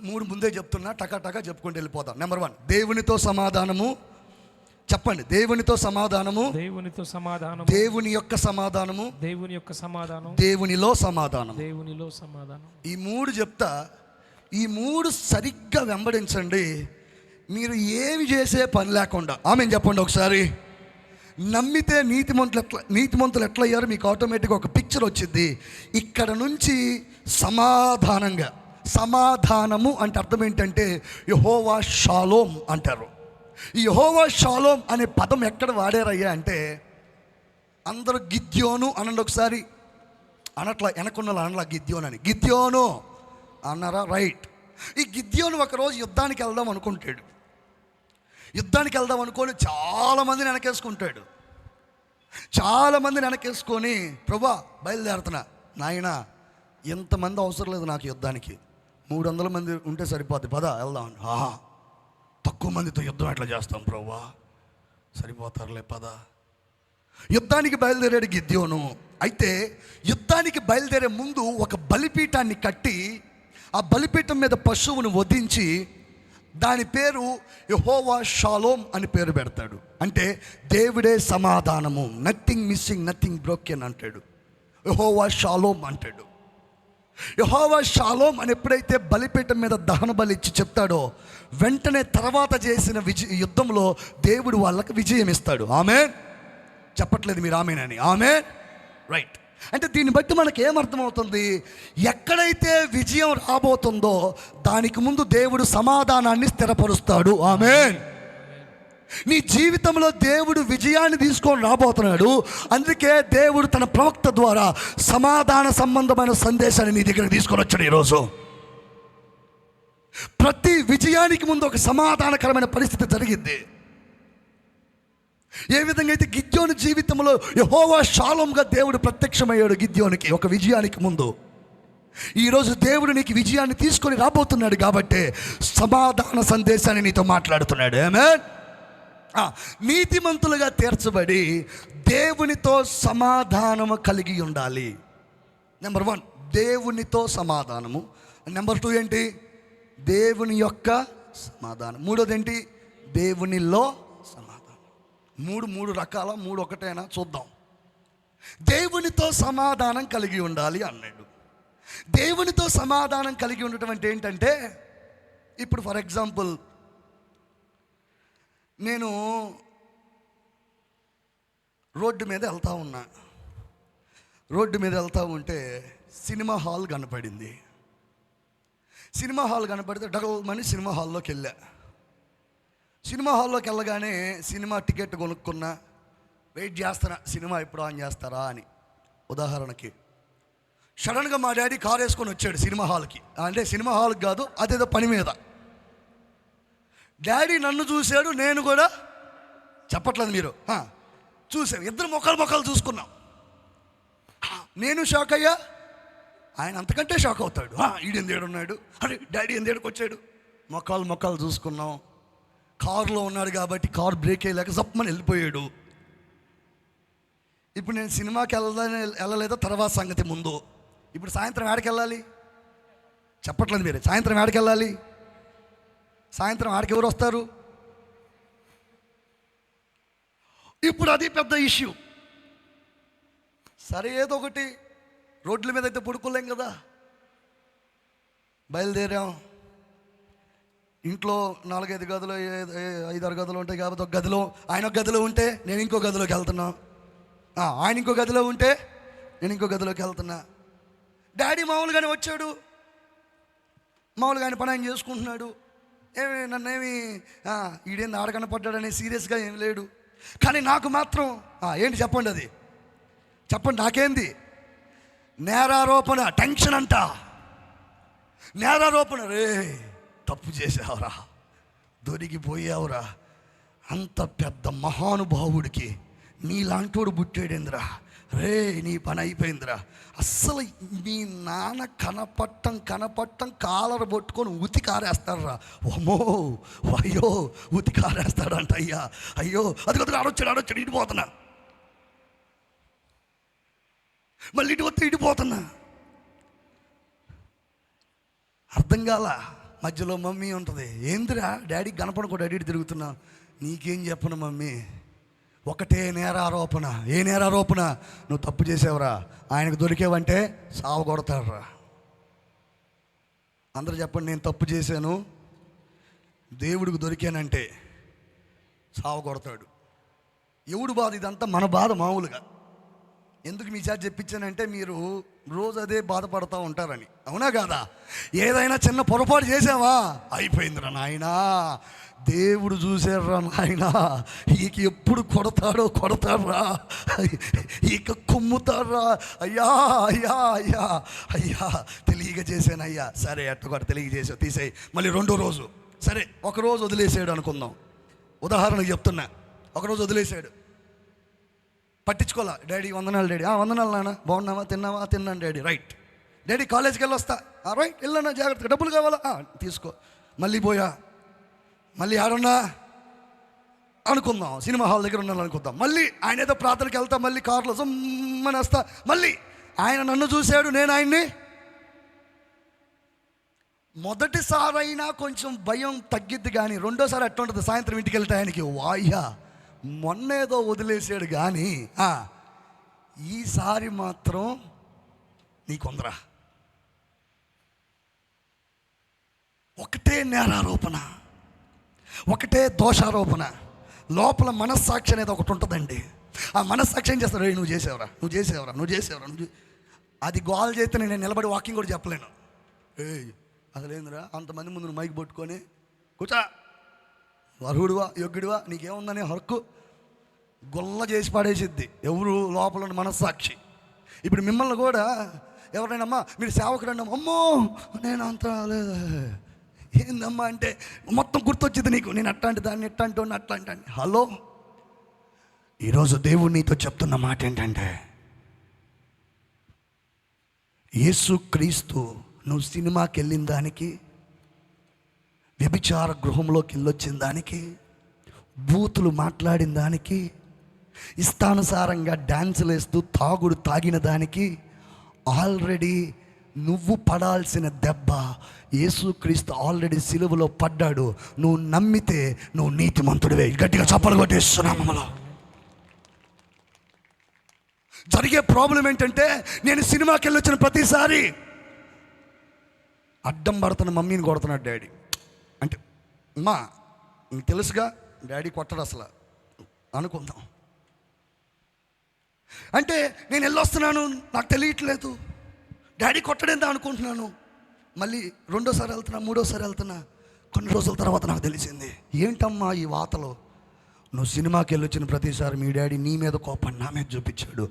మూడు ముందే చెప్తున్నా, టకా చెప్పుకుంటూ వెళ్ళిపోతాం. నెంబర్ 1, దేవునితో సమాధానము. చెప్పండి, దేవునితో సమాధానము. దేవునితో సమాధానము. దేవుని యొక్క సమాధానము. దేవుని యొక్క సమాధానం. దేవునిలో సమాధానం. దేవునిలో సమాధానం. ఈ 3 చెప్తా. ఈ 3 సరిగ్గా వెంబడించండి, మీరు ఏమి చేసే పని లేకుండా. ఆమెన్ చెప్పండి ఒకసారి. నమ్మితే నీతిమంతులు ఎట్లా అయ్యారు మీకు ఆటోమేటిక్గా ఒక పిక్చర్ వచ్చింది. ఇక్కడ నుంచి సమాధానంగా. సమాధానము అంటే అర్థం ఏంటంటే యెహోవా షాలోమ్ అంటారు. ఈ యెహోవా షాలోమ్ అనే పదం ఎక్కడ వాడారయ్యా అంటే, అందరూ గిద్యోను అనండి ఒకసారి. అనట్లా, వెనకున్న అనలా గిద్యోను అని. గిద్యోను అన్నారా? రైట్. ఈ గిద్యోను ఒకరోజు యుద్ధానికి వెళ్దాం అనుకుంటాడు. యుద్ధానికి వెళ్దాం అనుకొని చాలామందిని వెనకేసుకుంటాడు. చాలామందిని వెనకేసుకొని, ప్రభా బయలుదేరుతున్నా. నాయనా, ఎంతమంది అవసరం లేదు నాకు యుద్ధానికి, 300 మంది ఉంటే సరిపోద్ది, పద వెళ్దాం. తక్కువ మందితో యుద్ధం ఎట్లా చేస్తాం ప్రభువా, సరిపోతారులే పద. యుద్ధానికి బయలుదేరాడు గిద్యోను. అయితే యుద్ధానికి బయలుదేరే ముందు ఒక బలిపీఠాన్ని కట్టి, ఆ బలిపీఠం మీద పశువును వధించి దాని పేరు యెహోవా షాలోమ్ అని పేరు పెడతాడు. అంటే దేవుడే సమాధానము, నథింగ్ మిస్సింగ్, నథింగ్ బ్రోకెన్ అంటాడు. యెహోవా షాలోమ్ అంటాడు. యెహోవా షాలోమ్ అని ఎప్పుడైతే బలిపీఠం మీద దహన బలి ఇచ్చి చెప్తాడో, వెంటనే తర్వాత చేసిన యుద్ధంలో దేవుడు వాళ్ళకి విజయం ఇస్తాడు. ఆమేన్. చెప్పట్లేదు మీరు ఆమేనని? ఆమేన్. రైట్. అంటే దీన్ని బట్టి మనకి ఏమర్థమవుతుంది? ఎక్కడైతే విజయం రాబోతుందో దానికి ముందు దేవుడు సమాధానాన్ని స్థిరపరుస్తాడు. ఆమేన్. నీ జీవితంలో దేవుడు విజయాన్ని తీసుకొని రాబోతున్నాడు. అందుకే దేవుడు తన ప్రవక్త ద్వారా సమాధాన సంబంధమైన సందేశాన్ని నీ దగ్గర తీసుకొని వచ్చాడు. ఈరోజు ప్రతి విజయానికి ముందు ఒక సమాధానకరమైన పరిస్థితి జరిగింది. ఏ విధంగా అయితే గిద్యోను జీవితంలో యెహోవా షాలోమ్గా దేవుడు ప్రత్యక్షమయ్యాడు గిద్యోనికి ఒక విజయానికి ముందు, ఈరోజు దేవుడు నీకు విజయాన్ని తీసుకొని రాబోతున్నాడు. కాబట్టి సమాధాన సందేశాన్ని నీతో మాట్లాడుతున్నాడు. ఆమేన్. నీతిమంతులుగా తీర్చబడి దేవునితో సమాధానము కలిగి ఉండాలి. నెంబర్ 1, దేవునితో సమాధానము. నెంబర్ 2 ఏంటి? దేవుని యొక్క సమాధానం. 3వది ఏంటి? దేవునిలో సమాధానం. మూడు రకాల, 3 ఒకటేనా చూద్దాం. దేవునితో సమాధానం కలిగి ఉండాలి అన్నాడు. దేవునితో సమాధానం కలిగి ఉండటం అంటే ఏంటంటే, ఇప్పుడు ఫర్ ఎగ్జాంపుల్ నేను రోడ్డు మీద వెళ్తూ ఉన్నా. రోడ్డు మీద వెళ్తూ ఉంటే సినిమా హాల్ కనపడింది. సినిమా హాల్ కనపడితే డగల్మని సినిమా హాల్లోకి వెళ్ళా. సినిమా హాల్లోకి వెళ్ళగానే సినిమా టికెట్ కొనుక్కున్నా. వెయిట్ చేస్తున్నా, సినిమా ఎప్పుడు ఆన్ చేస్తారా అని. ఉదాహరణకి సడన్గా మా డాడీ కారు వేసుకొని వచ్చాడు సినిమా హాల్కి. అంటే సినిమా హాల్కి కాదు, అదేదో పని మీద. డాడీ నన్ను చూశాడు, నేను కూడా, చెప్పట్లేదు మీరు, చూశాను. ఇద్దరు మొక్కలు చూసుకున్నాం. నేను షాక్ అయ్యా, ఆయన అంతకంటే షాక్ అవుతాడు. ఈడు ఏడున్నాడు, అరే డాడీ ఎందుకు వచ్చాడు. మొక్కలు చూసుకున్నాం. కారులో ఉన్నాడు కాబట్టి కారు బ్రేక్ అయ్యలేక జప్పమని వెళ్ళిపోయాడు. ఇప్పుడు నేను సినిమాకి వెళ్ళలేదో తర్వాత సంగతి ముందు. ఇప్పుడు సాయంత్రం ఆడికి వెళ్ళాలి, చెప్పట్లేదు మీరు, సాయంత్రం ఆడికి వెళ్ళాలి. సాయంత్రం ఆడికి ఎవరు వస్తారు? ఇప్పుడు అది పెద్ద ఇష్యూ. సరే ఏదో ఒకటి, రోడ్ల మీద అయితే పడుకోలేం కదా. బయలుదేరాం. ఇంట్లో 4-5 గదులు, 5-6 గదులు ఉంటాయి కాబట్టి ఒక గదిలో, ఆయన ఒక గదిలో ఉంటే నేను ఇంకో గదిలోకి వెళ్తున్నా. ఆయన ఇంకో గదిలో ఉంటే నేను ఇంకో గదిలోకి వెళ్తున్నా. డాడీ మామూలుగానే వచ్చాడు, మామూలుగా ఆయన పని ఆయన చేసుకుంటున్నాడు. నన్నేమి ఈడేంది ఆడకనపడ్డాడని సీరియస్గా ఏం లేడు. కానీ నాకు మాత్రం ఏంటి చెప్పండి, అది చెప్పండి, నాకేంది? నేరారోపణ, టెన్షన్ అంట. నేరారోపణ, రే తప్పు చేసావురా, దొరికిపోయావురా, అంత పెద్ద మహానుభావుడికి నీలాంటోడు పుట్టాడేంద్రా, రే నీ పని అయిపోయిందిరా. అస్సలు మీ నాన్న కనపట్టం కాలర్ పట్టుకొని ఉతికారేస్తాడ్రా. ఓమో అయ్యో ఉతికారేస్తాడంట. అయ్యో అది కొద్దిగా ఆడొచ్చాడు ఇడిపోతున్నా, మళ్ళీ ఇటు వస్తే ఇడిపోతున్నా. అర్థం కాల. మధ్యలో మమ్మీ ఉంటుంది, ఏందిరా డాడీ కనపడకూడదు, డాడీ తిరుగుతున్నా. నీకేం చెప్పను మమ్మీ, ఒకటే నేరారోపణ. ఏ నేరారోపణ? నువ్వు తప్పు చేసావురా, ఆయనకు దొరికేవంటే సావు కొడతాడురా. అందరూ చెప్పండి, నేను తప్పు చేశాను, దేవుడికి దొరికానంటే సావు కొడతాడు. ఎవడు బాధ ఇదంతా? మన బాధ మామూలుగా. ఎందుకు మీ చేత చెప్పించానంటే మీరు రోజు అదే బాధపడుతూ ఉంటారని. అవునా కాదా? ఏదైనా చిన్న పొరపాటు చేసావా, అయిపోయిందిరా నాయనా, దేవుడు చూసారా నాయనా, ఈక ఎప్పుడు కొడతాడ్రా, ఈక కుమ్ముతాడ్రా. అయ్యా అయ్యా అయ్యా అయ్యా తెలియక చేశానయ్యా. సరే అట్టుగా తెలియజేసావు, తీసేయి. మళ్ళీ రెండో రోజు, సరే ఒకరోజు వదిలేసాడు అనుకుందాం, ఉదాహరణకు చెప్తున్నా. ఒకరోజు వదిలేసాడు, పట్టించుకోవాలా. డాడీ వందనాలు, డాడీ వందనాలు నాన్న, బాగున్నావా, తిన్నావా, తిన్నాను డాడీ, రైట్. డాడీ కాలేజీకి వెళ్ళొస్తా, రైట్ వెళ్ళన్నా, జాగ్రత్తగా, డబ్బులు కావాలా, తీసుకో. మళ్ళీ పోయా, మళ్ళీ ఆడున్నా అనుకుందాం, సినిమా హాల్ దగ్గర ఉన్నాను అనుకుందాం. మళ్ళీ ఆయన ఏదో ప్రార్థనకి వెళ్తా, మళ్ళీ కారులో జమ్మని వస్తా. మళ్ళీ ఆయన నన్ను చూశాడు, నేను ఆయన్ని. మొదటిసారైనా కొంచెం భయం తగ్గిద్ది, కానీ రెండోసారి అట్లా ఉంటుంది. సాయంత్రం ఇంటికి వెళ్తే ఆయనకి వాయ్యా మొన్నేదో వదిలేసాడు, కానీ ఈసారి మాత్రం నీకుందరా. ఒకటే నేరారోపణ, ఒకటే దోషారోపణ. లోపల మనస్సాక్షి అనేది ఒకటి ఉంటుందండి. ఆ మనస్సాక్షి ఏం చేస్తాడు? నువ్వు చేసేవరా. అది గోల్ చేస్తే నేను నిలబడి వాకింగ్ కూడా చెప్పలేను. అసలేందిరా అంతమంది ముందు మైక్ పట్టుకొని కూర్చో, అర్హుడివా యోగ్యుడివా నీకేముందనే హక్కు గొల్ల చేసి పడేసిద్ది ఎవరు? లోపల ఉన్న మనస్సాక్షి. ఇప్పుడు మిమ్మల్ని కూడా ఎవరైనా అమ్మా మీరు సేవకుడు, అమ్మో నేను అంత ఏందమ్మా అంటే మొత్తం గుర్తొచ్చింది నీకు, నేను అట్లాంటి దాన్ని ఎట్లాంటి అట్లాంటి. హలో, ఈరోజు దేవుడు నీతో చెప్తున్న మాట ఏంటంటే, యేసుక్రీస్తు నువ్వు సినిమాకి వెళ్ళిన దానికి, వ్యభిచార గృహంలోకి వెళ్ళొచ్చిన దానికి, బూతులు మాట్లాడిన దానికి, ఇష్టానుసారంగా డ్యాన్సులు వేస్తూ తాగిన దానికి ఆల్రెడీ నువ్వు పడాల్సిన దెబ్బ యేసుక్రీస్తు ఆల్రెడీ సిలువలో పడ్డాడు. నువ్వు నమ్మితే నువ్వు నీతిమంతుడివే. గట్టిగా చప్పలు కొట్టేస్తున్నామలో. జరిగే ప్రాబ్లం ఏంటంటే, నేను సినిమాకి వెళ్ళొచ్చిన ప్రతిసారి అడ్డం పడుతున్న మమ్మీని కొడుతున్నాడు డాడీ. అంటే అమ్మా నీకు తెలుసుగా డాడీ కొట్టడు అసలు అనుకుందాం. అంటే నేను వెళ్ళొస్తున్నాను, నాకు తెలియట్లేదు, డాడీ కొట్టడేందా అనుకుంటున్నాను. మళ్ళీ రెండోసారి వెళ్తున్నా, మూడోసారి వెళ్తున్నా. కొన్ని రోజుల తర్వాత నాకు తెలిసింది, ఏంటమ్మా ఈ వాతలో, నువ్వు సినిమాకి వెళ్ళొచ్చిన ప్రతిసారి మీ డాడీ నీ మీద కోపాన్ని నా మీద చూపించాడు,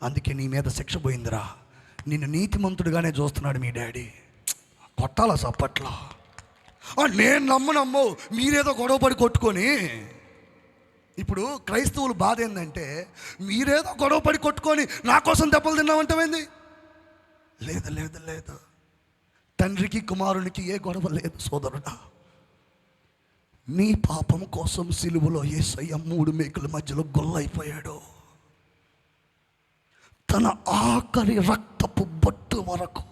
అందుకే నీ మీద శిక్ష పోయిందిరా. నిన్ను నీతిమంతుడిగానే చూస్తున్నాడు మీ డాడీ. కొట్టాలా సప్పట్లో? నేను నమ్మనమ్మో, మీరేదో గొడవపడి కొట్టుకొని. ఇప్పుడు క్రైస్తవులు బాధ ఏంటంటే, మీరేదో గొడవపడి కొట్టుకొని నా కోసం దెబ్బలు తిన్నామంటామేంది? లేదు లేదు లేదు, తండ్రికి కుమారునికి ఏ గొడవ లేదు సోదరుడా. నీ పాపం కోసం సిలువలో యేసయ్య 3 మేకుల మధ్యలో గొల్లైపోయాడు. తన ఆఖరి రక్తపు బొట్టు వరకు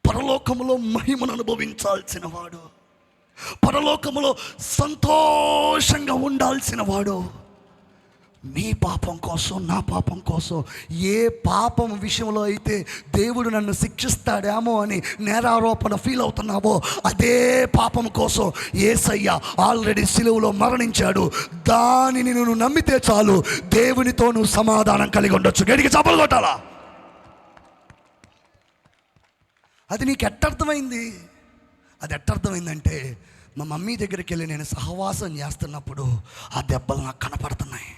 పరలోకములో మహిమను అనుభవించాల్సిన వాడు, పరలోకములో సంతోషంగా ఉండాల్సిన వాడు, నీ పాపం కోసం నా పాపం కోసం, ఏ పాపం విషయంలో అయితే దేవుడు నన్ను శిక్షిస్తాడేమో అని నేరారోపణ ఫీల్ అవుతున్నావో, అదే పాపం కోసం యేసయ్య ఆల్రెడీ సిలువలో మరణించాడు. దానిని నువ్వు నమ్మితే చాలు, దేవునితో నువ్వు సమాధానం కలిగి ఉండొచ్చు. గడికి చప్పలు కొట్టాలా? అది నీకు ఎట్టర్థమైంది? అది ఎట్టర్థమైందంటే, మా మమ్మీ దగ్గరికి వెళ్ళి నేను సహవాసం చేస్తున్నప్పుడు ఆ దెబ్బలు నాకు కనపడుతున్నాయి.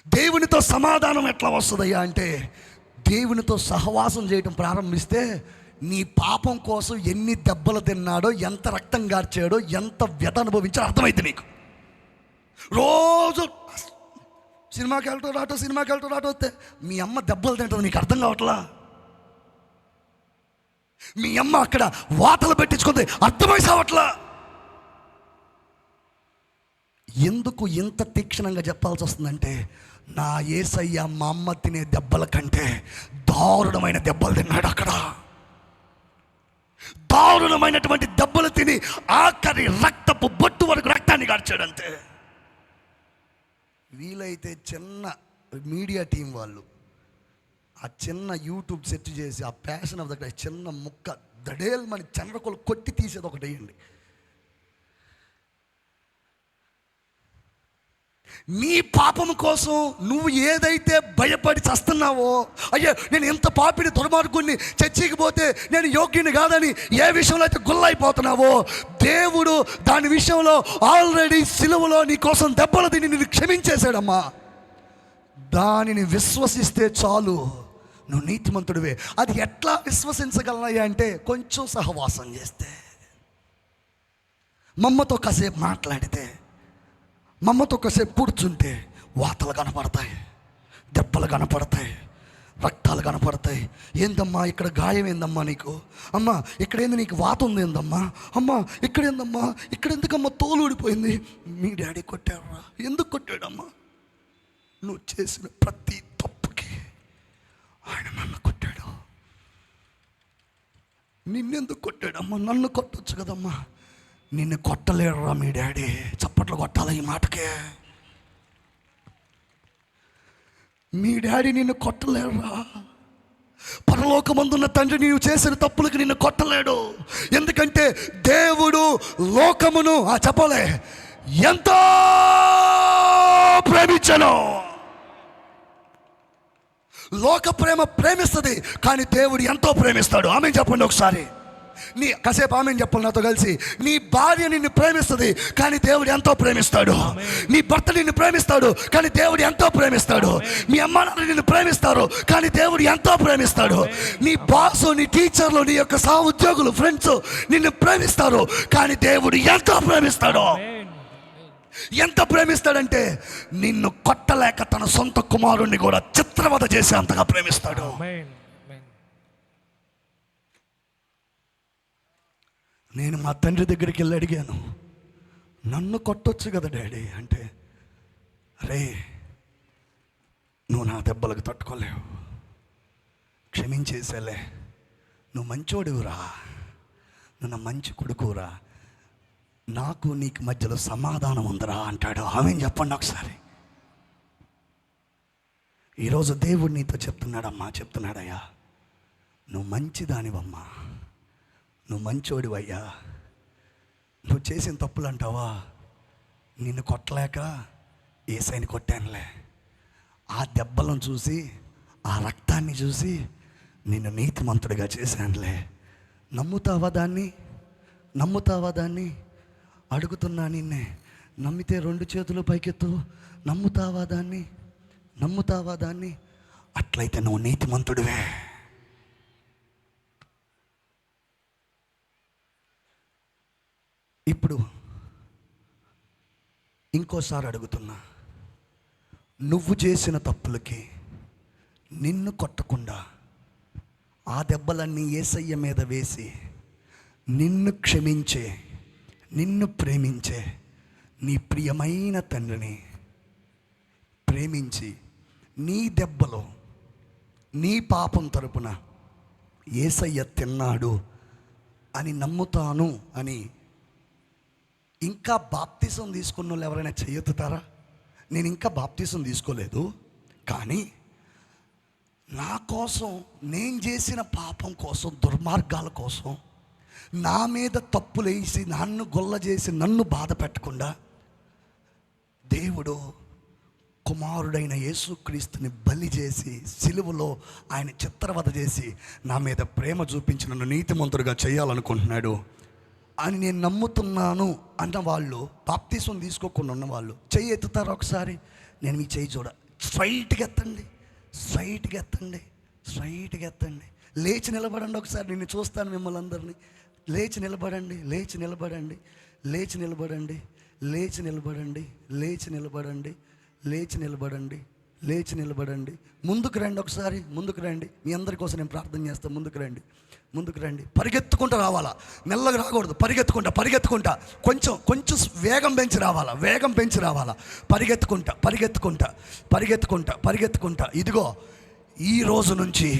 దేవునితో సమాధానం ఎట్లా వస్తుందయ్యా అంటే, దేవునితో సహవాసం చేయటం ప్రారంభిస్తే నీ పాపం కోసం ఎన్ని దెబ్బలు తిన్నాడో, ఎంత రక్తం గార్చాడో, ఎంత వ్యత అనుభవించాడో అర్థమైంది నీకు. రోజు సినిమాకి వెళ్ళటం రాటో వస్తే మీ అమ్మ దెబ్బలు తింటుంది, నీకు అర్థం కావట్లా? మీ అమ్మ అక్కడ వాతలు పెట్టించుకుంది, అర్థమై సావట్లా? ఎందుకు ఇంత తీక్షణంగా చెప్పాల్సి వస్తుందంటే, నా యేసయ్య మా అమ్మ తినే దెబ్బల కంటే దారుణమైన దెబ్బలు తిన్నాడు. అక్కడ దారుణమైనటువంటి దెబ్బలు తిని ఆఖరి రక్తపు బొట్టు వరకు రక్తాన్ని గార్చాడంతే. వీలైతే చిన్న మీడియా టీం వాళ్ళు ఆ చిన్న యూట్యూబ్ సెట్ చేసి ఆ ప్యాషన్ ఆఫ్ ద క్రైస్ట్ చిన్న ముక్క దడేల్ మన చంద్రకోలు కొట్టి తీసేది ఒకటి వేయండి. నీ పాపం కోసం నువ్వు ఏదైతే భయపడి చస్తున్నావో, అయ్యో నేను ఎంత పాపిని దుర్మార్గుణ్ణి, చర్చికి పోతే నేను యోగ్యుని కాదని ఏ విషయంలో అయితే గుల్లైపోతున్నావో, దేవుడు దాని విషయంలో ఆల్రెడీ సిలువలో నీ కోసం దెబ్బలు తిని నిన్ను క్షమించేశాడమ్మా. దానిని విశ్వసిస్తే చాలు, నువ్వు నీతిమంతుడివే. అది ఎట్లా విశ్వసించగలనయ్యా అంటే, కొంచెం సహవాసం చేస్తే, మమ్మతో కాసేపు మాట్లాడితే, మమ్మతో కాసేపు కూర్చుంటే వాతలు కనపడతాయి, దెబ్బలు కనపడతాయి, రక్తాలు కనపడతాయి. ఏందమ్మా ఇక్కడ గాయం ఏందమ్మా నీకు? అమ్మా ఇక్కడేంది నీకు వాత ఉంది ఏందమ్మా? అమ్మా ఇక్కడేందమ్మా? ఇక్కడ ఎందుకమ్మా తోలు ఊడిపోయింది? మీ డాడీ కొట్టాడురా. ఎందుకు కొట్టాడమ్మా? నువ్వు చేసిన ప్రతి తప్పుకి ఆయన నన్ను కొట్టాడు. నిన్నెందుకు కొట్టాడమ్మా? నన్ను కొట్టొచ్చు కదమ్మా. నిన్ను కొట్టలేడురా మీ డాడీ. చప్పట్లు కొట్టాలి ఈ మాటకే. మీ డాడీ నిన్ను కొట్టలేడురా. పరలోకమందున్న తండ్రి నీవు చేసిన తప్పులకి నిన్ను కొట్టలేడు. ఎందుకంటే దేవుడు లోకమును చెప్పలే ఎంతో ప్రేమించను. లోక ప్రేమ ప్రేమిస్తుంది, కానీ దేవుడు ఎంతో ప్రేమిస్తాడు. ఆమె చెప్పండి ఒకసారి. నీ కాసేపు ఆమె చెప్పాలి నాతో కలిసి. నీ భార్య నిన్ను ప్రేమిస్తుంది, కానీ దేవుడు ఎంతో ప్రేమిస్తాడు. నీ భర్త నిన్ను ప్రేమిస్తాడు, కానీ దేవుడు ఎంతో ప్రేమిస్తాడు. మీ అమ్మ నాన్న నిన్ను ప్రేమిస్తారు, కానీ దేవుడు ఎంతో ప్రేమిస్తాడు. నీ బాసు, నీ టీచర్లు, నీ యొక్క సహ ఉద్యోగులు, ఫ్రెండ్స్ నిన్ను ప్రేమిస్తారు, కానీ దేవుడు ఎంతో ప్రేమిస్తాడు. ఎంత ప్రేమిస్తాడంటే, నిన్ను కొట్టలేక తన సొంత కుమారుణ్ణి కూడా చిత్రవద చేసి అంతగా ప్రేమిస్తాడు. నేను మా తండ్రి దగ్గరికి వెళ్ళి అడిగాను, నన్ను కొట్టొచ్చు కదా డాడీ అంటే, అరే నువ్వు నా దెబ్బలకు తట్టుకోలేవు, క్షమించేసేలే, నువ్వు మంచోడివురా, నువ్వు నా మంచి కొడుకురా, నాకు నీకు మధ్యలో సమాధానం ఉందిరా అంటాడు. ఆమె చెప్పండి ఒకసారి. ఈరోజు దేవుడు నీతో చెప్తున్నాడమ్మా, చెప్తున్నాడయ్యా, నువ్వు మంచిదానివమ్మా, నువ్వు మంచోడివయ్యా. నువ్వు చేసిన తప్పులు అంటావా, నిన్ను కొట్టలేక యేసయ్యని కొట్టానులే. ఆ దెబ్బలను చూసి, ఆ రక్తాన్ని చూసి నిన్ను నీతిమంతుడిగా చేశానులే. నమ్ముతావా దాన్ని? నమ్ముతావా దాన్ని? అడుగుతున్నా నిన్నే. నమ్మితే 2 చేతులు పైకెత్తు. నమ్ముతావా దాన్ని? నమ్ముతావా దాన్ని? అట్లయితే నువ్వు నీతిమంతుడివే. ఇప్పుడు ఇంకోసారి అడుగుతున్నా, నువ్వు చేసిన తప్పులకి నిన్ను కొట్టకుండా ఆ దెబ్బలన్నీ యేసయ్య మీద వేసి నిన్ను క్షమించే, నిన్ను ప్రేమించే నీ ప్రియమైన తండ్రిని ప్రేమించి, నీ దెబ్బలో నీ పాపం తరపున యేసయ్య తిన్నాడు అని నమ్ముతాను అని ఇంకా బాప్తిసం తీసుకున్న వాళ్ళు ఎవరైనా చేయెత్తుతారా? నేను ఇంకా బాప్తిసం తీసుకోలేదు, కానీ నా కోసం, నేను చేసిన పాపం కోసం, దుర్మార్గాల కోసం, నా మీద తప్పులేసి నన్ను గొల్ల చేసి నన్ను బాధ పెట్టకుండా దేవుడు కుమారుడైన యేసుక్రీస్తుని బలి చేసి సిలువలో ఆయన చిత్రవద చేసి నా మీద ప్రేమ చూపించి నన్ను నీతిమంతుడిగా చేయాలనుకుంటున్నాడు అని నేను నమ్ముతున్నాను అన్న వాళ్ళు, బాప్తిసం తీసుకోకుండా ఉన్నవాళ్ళు చెయ్యి ఎత్తుతారు ఒకసారి. నేను మీ చెయ్యి చూడ, స్ట్రైట్గా ఎత్తండి, స్ట్రైట్గా ఎత్తండి, స్ట్రైట్గా ఎత్తండి. లేచి నిలబడండి ఒకసారి, నేను చూస్తాను మిమ్మల్ని అందరినీ. లేచి నిలబడండి, లేచి నిలబడండి, లేచి నిలబడండి, లేచి నిలబడండి, లేచి నిలబడండి, లేచి నిలబడండి, లేచి నిలబడండి. ముందుకు రండి ఒకసారి, ముందుకు రండి. మీ అందరి కోసం నేను ప్రార్థన చేస్తాను. ముందుకు రండి, ముందుకు రండి. పరిగెత్తుకుంటూ రావాలా, మెల్లగా రాకూడదు. పరిగెత్తుకుంటా పరిగెత్తుకుంటా, కొంచెం కొంచెం వేగం పెంచి రావాలా, వేగం పెంచి రావాలా. పరిగెత్తుకుంటా పరిగెత్తుకుంటా పరిగెత్తుకుంటా పరిగెత్తుకుంటా. ఇదిగో ఈ రోజు నుంచి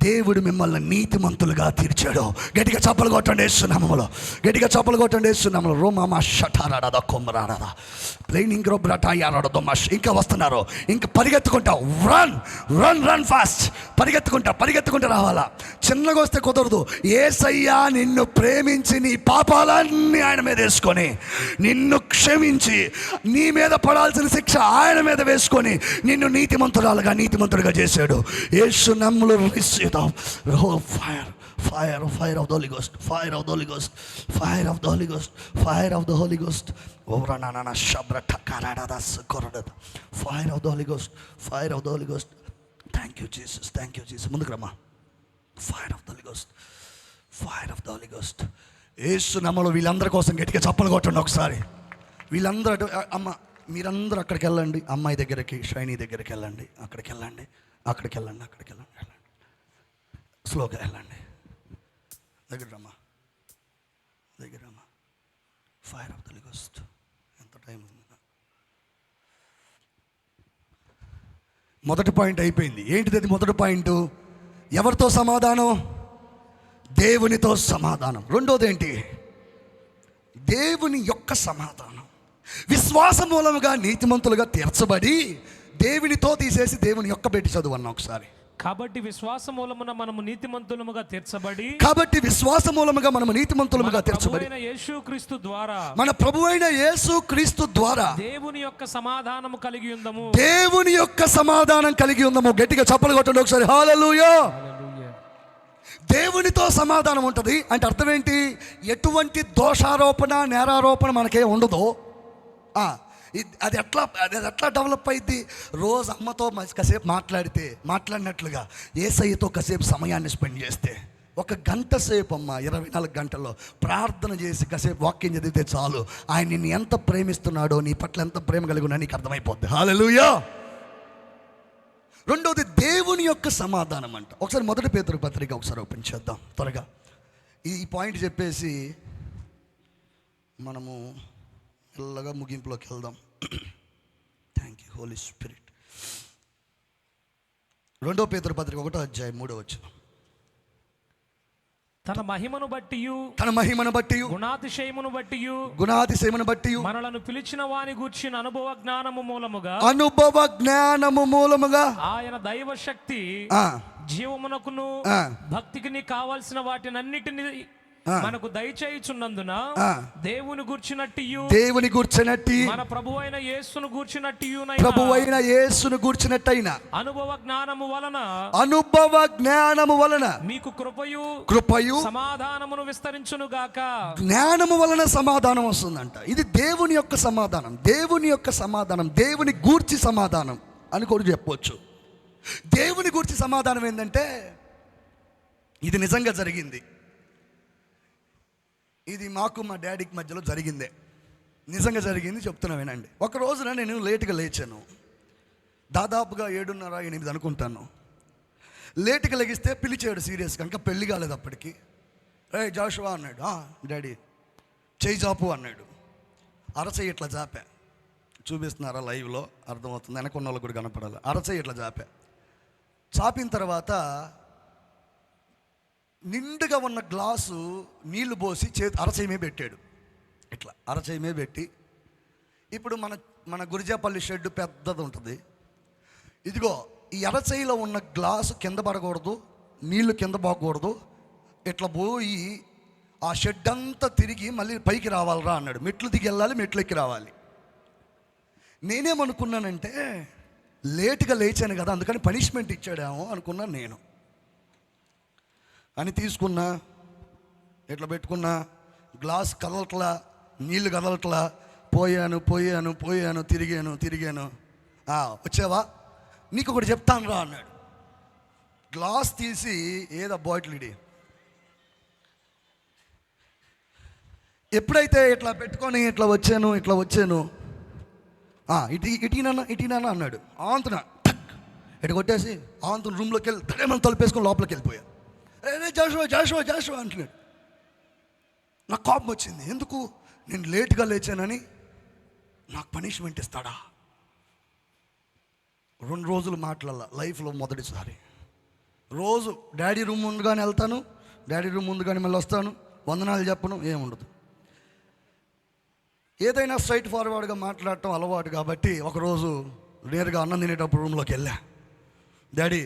దేవుడు మిమ్మల్ని నీతిమంతులుగా తీర్చాడు. గట్టిగా చప్పలు కొట్టండి యేసునామములో, గట్టిగా చప్పలు కొట్టండి యేసునామములో. రోమా షటారాడా కొమ్మరాడా ప్లేనింగ్ గ్రోబ్రాటాయారాడదోమాష్. ఇంకా వస్తున్నారు, ఇంకా పరిగెత్తుకుంటా. Run run run fast. పరిగెత్తుకుంటా పరిగెత్తుకుంటా రావాలా. చిన్నగా వస్తే కుదరదు. యేసయ్యా నిన్ను ప్రేమించి నీ పాపాలన్నీ ఆయన మీద వేసుకొని, నిన్ను క్షమించి నీ మీద పడాల్సిన శిక్ష ఆయన మీద వేసుకొని నిన్ను నీతిమంతుడుగా చేశాడు. యేసునామములో fire, fire, fire of the Holy Ghost, fire of the Holy Ghost, fire of the Holy Ghost, fire of the Holy Ghost. Over na shabra takarada das korada. Fire of the Holy Ghost, fire of the Holy Ghost. Thank you Jesus, thank you Jesus. ముందుకు రమ్మా. Fire of the Holy Ghost, fire of the Holy Ghost. యేసు నామములో వీళ్ళందరి కోసం గట్టిగా చప్పలు కొట్టండి ఒకసారి. వీళ్ళందరూ అమ్మ మీరందరూ అక్కడికి వెళ్ళండి. అమ్మాయి దగ్గరికి, షైనీ దగ్గరికి వెళ్ళండి. అక్కడికి వెళ్ళండి, అక్కడికి వెళ్ళండి, అక్కడికి వెళ్ళండి. స్లోగా వెళ్ళండి. దగ్గర రమ్మా, దగ్గర రమ్మా. Fire of the holy ghost. ఎంత టైం ఉంది? మొదటి పాయింట్ అయిపోయింది. ఏంటిది అది? మొదటి పాయింట్ ఎవరితో సమాధానం? దేవునితో సమాధానం. రెండోది ఏంటి? దేవుని యొక్క సమాధానం. విశ్వాస మూలముగా నీతిమంతులుగా తీర్చబడి దేవునితో తీసేసి దేవుని యొక్క పెట్టి చదువు అన్న ఒకసారి. కాబట్టి విశ్వాస మూలమున మనము నీతిమంతులముగా తీర్చబడి, కాబట్టి విశ్వాస మూలముగా మనము నీతిమంతులముగా తీర్చబడి యేసుక్రీస్తు ద్వారా, మన ప్రభువైన యేసుక్రీస్తు ద్వారా దేవుని యొక్క సమాధానము కలిగి ఉందము. దేవుని యొక్క సమాధానం కలిగి ఉందము. గట్టిగా చప్పలు కొట్టండి ఒకసారి. హల్లెలూయా. దేవునితో సమాధానం ఉంటుంది అంటే అర్థం ఏంటి? ఎటువంటి దోషారోపణ నేరారోపణ మనకే ఉండదు. అది ఎట్లా డెవలప్ అయింది? రోజు అమ్మతో కాసేపు మాట్లాడినట్లుగా యేసయ్యతో కాసేపు సమయాన్ని స్పెండ్ చేస్తే, 1 గంట సేపు అమ్మ 24 గంటల్లో ప్రార్థన చేసి కాసేపు వాక్యం చదివితే చాలు. ఆయన నిన్ను ఎంత ప్రేమిస్తున్నాడో, నీ పట్ల ఎంత ప్రేమ కలిగి ఉన్నా నీకు అర్థమైపోద్ది. హల్లెలూయా. రెండోది దేవుని యొక్క సమాధానం అంట. ఒకసారి 1 పేతురు పత్రిక ఒకసారి ఓపెన్ చేద్దాం త్వరగా. ఈ పాయింట్ చెప్పేసి మనము మెల్లగా ముగింపులోకి వెళ్దాం. Thank you Holi spirit. 2 పేతురు పత్రిక 1వ అధ్యాయం 3వ వచనం. తన మహిమను బట్టి గుణాతిశయమును బట్టి మనలను పిలిచిన వాని గూర్చిన అనుభవ జ్ఞానము మూలముగా ఆయన దైవ శక్తి జీవమునకును భక్తికి కావాల్సిన వాటినన్నిటిని మనకు దయచేయుచున్నందున దేవుని గూర్చినట్టు మన ప్రభువైన యేసును గూర్చినట్టయిన అనుభవ జ్ఞానము వలన మీకు కృపయు సమాధానమును విస్తరించును గాక. జ్ఞానము వలన సమాధానం వస్తుందంట. ఇది దేవుని యొక్క సమాధానం, దేవుని యొక్క సమాధానం, దేవుని గూర్చి సమాధానం అని కూడా చెప్పవచ్చు. దేవుని గూర్చి సమాధానం ఏంటంటే ఇది నిజంగా జరిగింది. ఇది మాకు మా డాడీకి మధ్యలో జరిగిందే, నిజంగా జరిగింది చెప్తున్నా వినండి. ఒక రోజున నేను లేటుగా లేచాను, దాదాపుగా 7:30-8 అనుకుంటాను. లేటుగా లెగిస్తే పిలిచాడు సీరియస్గా, ఇంకా పెళ్లి కాలేదు అప్పటికి. జాషువా అన్నాడు. డాడీ చేయి చాపు అన్నాడు. అరచేయి ఇట్లా జాపా. చూపిస్తున్నారా లైవ్లో? అర్థమవుతుంది, వెనకున్న వాళ్ళకి కూడా కనపడాలి. అరచేయి ఇట్లా జాపా. చాపిన తర్వాత నిండుగా ఉన్న గ్లాసు నీళ్లు పోసి అరచేయమే పెట్టాడు. ఇట్లా అరచేయమే పెట్టి, ఇప్పుడు మన గురిజాపల్లి షెడ్ పెద్దది ఉంటుంది. ఇదిగో ఈ అరచేయిలో ఉన్న గ్లాసు కింద పడకూడదు, నీళ్లు కింద పోకూడదు, ఇట్లా పోయి ఆ షెడ్ అంతా తిరిగి మళ్ళీ పైకి రావాలరా అన్నాడు. మెట్లు దిగి వెళ్ళాలి, మెట్లు ఎక్కి రావాలి. నేనేమనుకున్నానంటే లేటుగా లేచాను కదా, అందుకని పనిష్మెంట్ ఇచ్చాడేమో అనుకున్నాను నేను. అని తీసుకున్నా, ఇట్లా పెట్టుకున్నా, గ్లాస్ కదలట్లా, నీళ్ళు కదలట్లా. పోయాను తిరిగాను. వచ్చావా, నీకు ఒకటి చెప్తాను రా అన్నాడు. గ్లాస్ తీసి ఏదో బాటిల్ ఇడి ఎప్పుడైతే ఇట్లా పెట్టుకొని ఇట్లా వచ్చాను ఇటీనా అన్నాడు. ఆంతున ఇటు కొట్టేసి ఆంతున రూమ్లోకి వెళ్ళి తడేమని తలుపేసుకొని లోపలికి వెళ్ళిపోయా. రే జాషువా అంటున్నాడు. నాకు కోపం వచ్చింది. ఎందుకు? నేను లేట్గా లేచానని నాకు పనిష్మెంట్ ఇస్తాడా? 2 రోజులు మాట్లాడాల లైఫ్లో మొదటిసారి. రోజు డాడీ రూమ్ ముందుగానే వెళ్తాను, డాడీ రూమ్ ముందుగానే మళ్ళీ వస్తాను, వందనాలు చెప్పను, ఏముండదు. ఏదైనా స్ట్రైట్ ఫార్వర్డ్గా మాట్లాడటం అలవాటు కాబట్టి ఒకరోజు నేరుగా అన్నం తినేటప్పుడు రూమ్లోకి వెళ్ళా. డాడీ,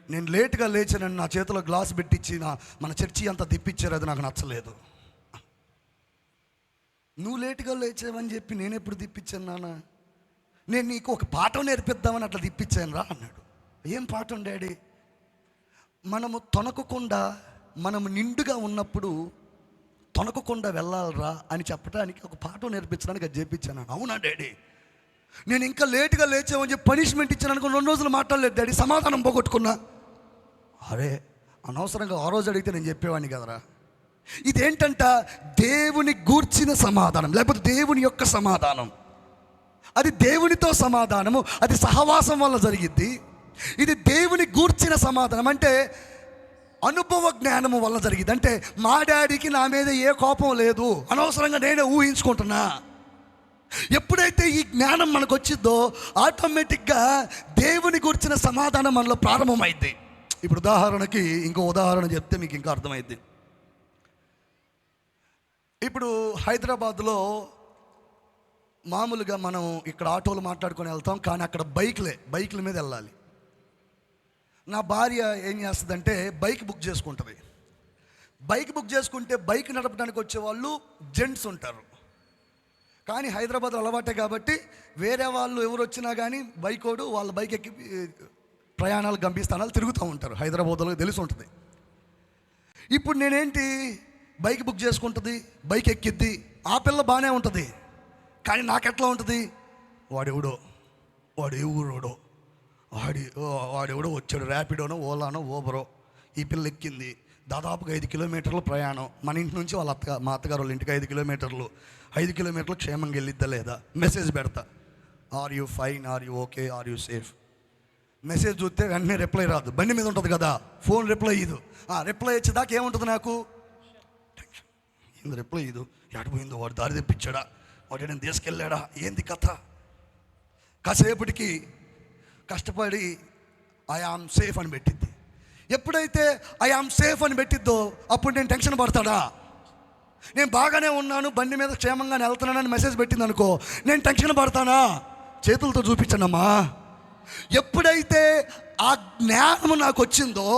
నేను లేట్గా లేచానని నా చేతిలో గ్లాస్ పెట్టించి మన చర్చి అంతా తిప్పించారు, అది నాకు నచ్చలేదు. నువ్వు లేటుగా లేచావని చెప్పి నేను ఎప్పుడు తిప్పించాను నాన్న? నేను నీకు ఒక పాఠం నేర్పిద్దామని అట్లా తిప్పించాను రా అన్నాడు. ఏం పాఠం డాడీ? మనము తొనకకుండా, మనము నిండుగా ఉన్నప్పుడు తొనకకుండా వెళ్ళాలరా అని చెప్పడానికి ఒక పాఠం నేర్పించడానికి అది చేపించాను. అవునా డాడీ? నేను ఇంకా లేటుగా లేచామని చెప్పి పనిష్మెంట్ ఇచ్చాను అనుకో, 2 రోజులు మాట్లాడలేదు డాడీ, సమాధానం పోగొట్టుకున్నా. అరే అనవసరంగా ఆ రోజు అడిగితే నేను చెప్పేవాడిని కదరా. ఇదేంటంట? దేవుని గూర్చిన సమాధానం, లేకపోతే దేవుని యొక్క సమాధానం. అది దేవునితో సమాధానము, అది సహవాసం వల్ల జరిగిద్ది. ఇది దేవుని గూర్చిన సమాధానం అంటే అనుభవ జ్ఞానము వల్ల జరిగింది. అంటే మా డాడీకి నా మీద ఏ కోపం లేదు, అనవసరంగా నేనే ఊహించుకుంటున్నా. ఎప్పుడైతే ఈ జ్ఞానం మనకు వచ్చిందో ఆటోమేటిక్గా దేవుని గురించిన సమాధానం మనలో ప్రారంభమైంది. ఇప్పుడు ఉదాహరణకి ఇంకో ఉదాహరణ చెప్తే మీకు ఇంకా అర్థమైంది. ఇప్పుడు హైదరాబాద్లో మామూలుగా మనం ఇక్కడ ఆటోలు మాట్లాడుకొని వెళ్తాం, కానీ అక్కడ బైక్ల మీద వెళ్ళాలి. నా భార్య ఏం చేస్తుందంటే బైక్ బుక్ చేసుకుంటుంది. బైక్ బుక్ చేసుకుంటే బైక్ నడపడానికి వచ్చేవాళ్ళు జెంట్స్ ఉంటారు. కానీ హైదరాబాద్లో అలవాటే కాబట్టి వేరే వాళ్ళు ఎవరు వచ్చినా కానీ బైకోడు వాళ్ళ బైక్ ఎక్కి ప్రయాణాలు గంభీరస్థానాలు తిరుగుతూ ఉంటారు. హైదరాబాద్లో తెలిసి ఉంటుంది. ఇప్పుడు నేనేంటి, బైక్ బుక్ చేసుకుంటుంది, బైక్ ఎక్కిద్ది, ఆ పిల్ల బాగానే ఉంటుంది. కానీ నాకెట్లా ఉంటుంది, వాడు ఏ ఊరోడో, వాడెవడో వచ్చాడు, ర్యాపిడోనో ఓలానో ఓబరో, ఈ పిల్ల ఎక్కింది. దాదాపుగా 5 కిలోమీటర్లు ప్రయాణం. మన ఇంటి నుంచి మా అత్తగారు వాళ్ళ ఇంటికి 5 కిలోమీటర్లు. 5 కిలోమీటర్లు క్షేమంగా వెళ్ళిద్దా లేదా మెసేజ్ పెడతా, are you fine, are you okay, are you safe. Message చూస్తే వెంటనే రిప్లై రాదు, బండి మీద ఉంటుంది కదా, ఫోన్ రిప్లై ఇదు. రిప్లై వచ్చేదాకా ఏముంటుంది నాకు, ఏంది రిప్లై ఇదు, ఎడిపోయిందో, వాడు దారి తెప్పించాడా, వాడు నేను తీసుకెళ్ళాడా, ఏంది కథ. కాసేపటికి కష్టపడి ఐ ఆమ్ సేఫ్ అని పెట్టిద్ది. ఎప్పుడైతే ఐ ఆమ్ సేఫ్ అని పెట్టిద్దో అప్పుడు నేను టెన్షన్ పడతాడా? నేను బాగానే ఉన్నాను, బండి మీద క్షేమంగానే వెళ్తున్నానని మెసేజ్ పెట్టింది అనుకో, నేను టెన్షన్ పడతానా? చేతులతో చూపించండమ్మా. ఎప్పుడైతే ఆ జ్ఞానం నాకు వచ్చిందో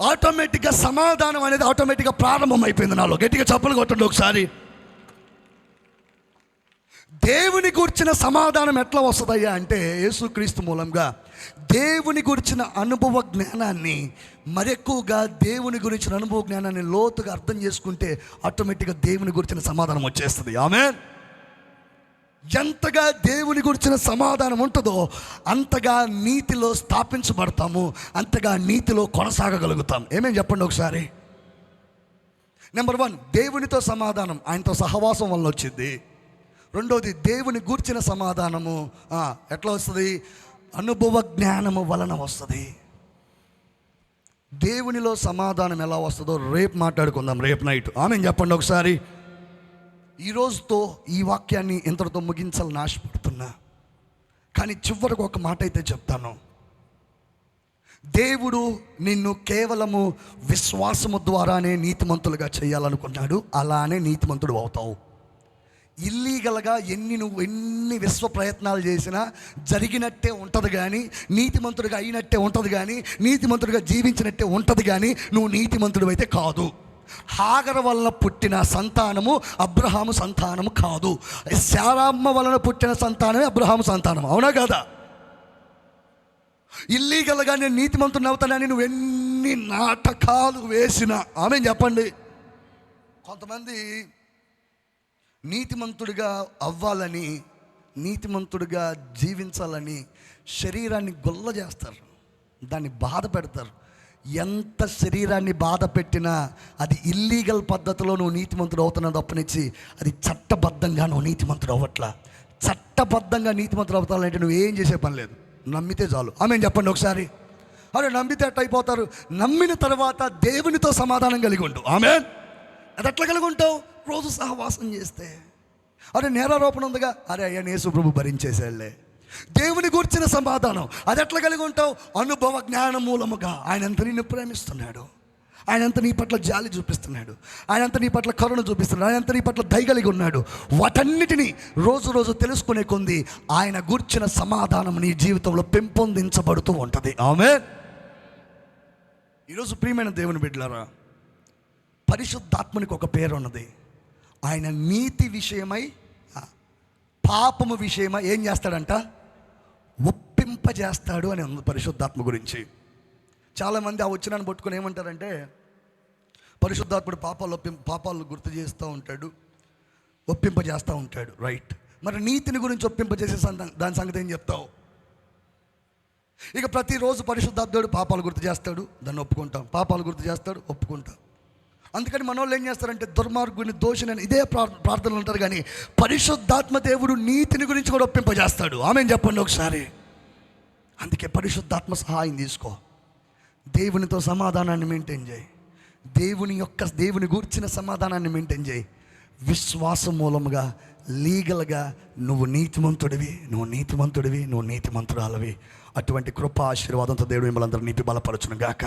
ఆటోమేటిక్గా సమాధానం అనేది ఆటోమేటిక్గా ప్రారంభం అయిపోయింది నాలో. గట్టిగా చప్పలు కొట్టండి ఒకసారి. దేవుని గురించిన సమాధానం ఎట్లా వస్తుందయ్యా అంటే యేసుక్రీస్తు మూలంగా దేవుని గురించిన అనుభవ జ్ఞానాన్ని, మరెక్కువగా దేవుని గురించిన అనుభవ జ్ఞానాన్ని లోతుగా అర్థం చేసుకుంటే ఆటోమేటిక్గా దేవుని గురించిన సమాధానం వచ్చేస్తుంది. ఆమేన్. ఎంతగా దేవుని గురించిన సమాధానం ఉంటుందో అంతగా నీతిలో స్థాపించబడతాము, అంతగా నీతిలో కొనసాగగలుగుతాం. ఏమేం చెప్పండి ఒకసారి. నెంబర్ 1 దేవునితో సమాధానం, ఆయనతో సహవాసం వల్ల వచ్చింది. రెండోది దేవుని గూర్చిన సమాధానము ఎట్లా వస్తుంది? అనుభవ జ్ఞానము వలన వస్తుంది. దేవునిలో సమాధానం ఎలా వస్తుందో రేపు మాట్లాడుకుందాం, రేపు నైట్. ఆమెన్ చెప్పండి ఒకసారి. ఈరోజుతో ఈ వాక్యాన్ని ఇంతటితో ముగించాలని ఆశపడుతున్నా, కానీ చివరికి ఒక మాట అయితే చెప్తాను. దేవుడు నిన్ను కేవలము విశ్వాసము ద్వారానే నీతిమంతులుగా చేయాలనుకున్నాడు. అలానే నీతిమంతుడు అవుతావు. ఇల్లీగల్గా నువ్వు ఎన్ని విశ్వ ప్రయత్నాలు చేసినా జరిగినట్టే ఉంటుంది, కానీ నీతిమంతుడిగా అయినట్టే ఉంటుంది, కానీ నీతిమంతుడిగా జీవించినట్టే ఉంటుంది, కానీ నువ్వు నీతిమంతుడు అయితే కాదు. హాగర వలన పుట్టిన సంతానము అబ్రహాము సంతానము కాదు. శారమ్మ వలన పుట్టిన సంతానమే అబ్రహాము సంతానం. అవునా కదా? ఇల్లీగల్గా నేను నీతిమంతుడిని అవుతానని నువ్వు ఎన్ని నాటకాలు వేసినా, ఆమె చెప్పండి. కొంతమంది నీతిమంతుడిగా అవ్వాలని, నీతిమంతుడిగా జీవించాలని శరీరాన్ని గొల్ల చేస్తారు, దాన్ని బాధ పెడతారు. ఎంత శరీరాన్ని బాధ పెట్టినా అది ఇల్లీగల్ పద్ధతిలో నువ్వు నీతిమంతుడు అవుతున్నా తప్పనిచ్చి అది చట్టబద్ధంగా నువ్వు నీతిమంతుడు అవ్వట్లా. చట్టబద్ధంగా నీతిమంతుడు అవుతానంటే నువ్వు ఏం చేసే పని లేదు, నమ్మితే చాలు. ఆమె చెప్పండి ఒకసారి. అరే నమ్మితే అట్ట అయిపోతారు. నమ్మిన తర్వాత దేవునితో సమాధానం కలిగి ఉండు. ఆమె అది ఎట్లా కలిగి ఉంటావు? రోజు సహవాసం చేస్తే. అరే నేరారోపణ ఉందిగా, అరే అయ్యా యేసు ప్రభు భరించేసేళ్ళే. దేవుని గూర్చిన సమాధానం అది ఎట్లా కలిగి ఉంటావు? అనుభవ జ్ఞానం మూలముగా. ఆయన ఎంత నిన్ను ప్రేమిస్తున్నాడు, ఆయన ఎంత నీ పట్ల జాలి చూపిస్తున్నాడు, ఆయన ఎంత నీ పట్ల కరుణ చూపిస్తున్నాడు, ఆయన ఎంత నీ పట్ల దయ కలిగి ఉన్నాడు. వాటన్నిటినీ రోజు రోజు తెలుసుకునే కొంది ఆయన గూర్చిన సమాధానం నీ జీవితంలో పెంపొందించబడుతూ ఉంటుంది. ఆమేన్. ఈరోజు ప్రియమైన దేవుని బిడ్డలారా, పరిశుద్ధాత్మనికి ఒక పేరు ఉన్నది. ఆయన నీతి విషయమై పాపము విషయమై ఏం చేస్తాడంట? ఒప్పింపజేస్తాడు అని ఉంది పరిశుద్ధాత్మ గురించి. చాలామంది ఆ వచనాన్ని పట్టుకొని ఏమంటారంటే పరిశుద్ధాత్ముడు పాపాలు గుర్తు చేస్తూ ఉంటాడు, ఒప్పింపజేస్తూ ఉంటాడు. రైట్. మరి నీతిని గురించి ఒప్పింపజేసే దాని సంగతి ఏం చెప్తావు? ఇక ప్రతిరోజు పరిశుద్ధాత్ముడు పాపాలు గుర్తు చేస్తాడు, దాన్ని ఒప్పుకుంటాం. పాపాలు గుర్తు చేస్తాడు, ఒప్పుకుంటాం. అందుకని మన వాళ్ళు ఏం చేస్తారంటే దుర్మార్గుని దోషిని ఇదే ప్రార్థనలు ఉంటారు. కానీ పరిశుద్ధాత్మ దేవుడు నీతిని గురించి కూడా ఒప్పింపజేస్తాడు. ఆమెను చెప్పండి ఒకసారి. అందుకే పరిశుద్ధాత్మ సహాయం తీసుకో. దేవునితో సమాధానాన్ని మెయింటైన్ చేయి. దేవుని గూర్చిన సమాధానాన్ని మెయింటైన్ చేయి. విశ్వాసం మూలముగా లీగల్గా నువ్వు నీతిమంతుడివి, నువ్వు నీతిమంతురాలవి. అటువంటి కృప ఆశీర్వాదంతో దేవుడు మిమ్మల్ని అందరూ నింపి బలపరచును గాక.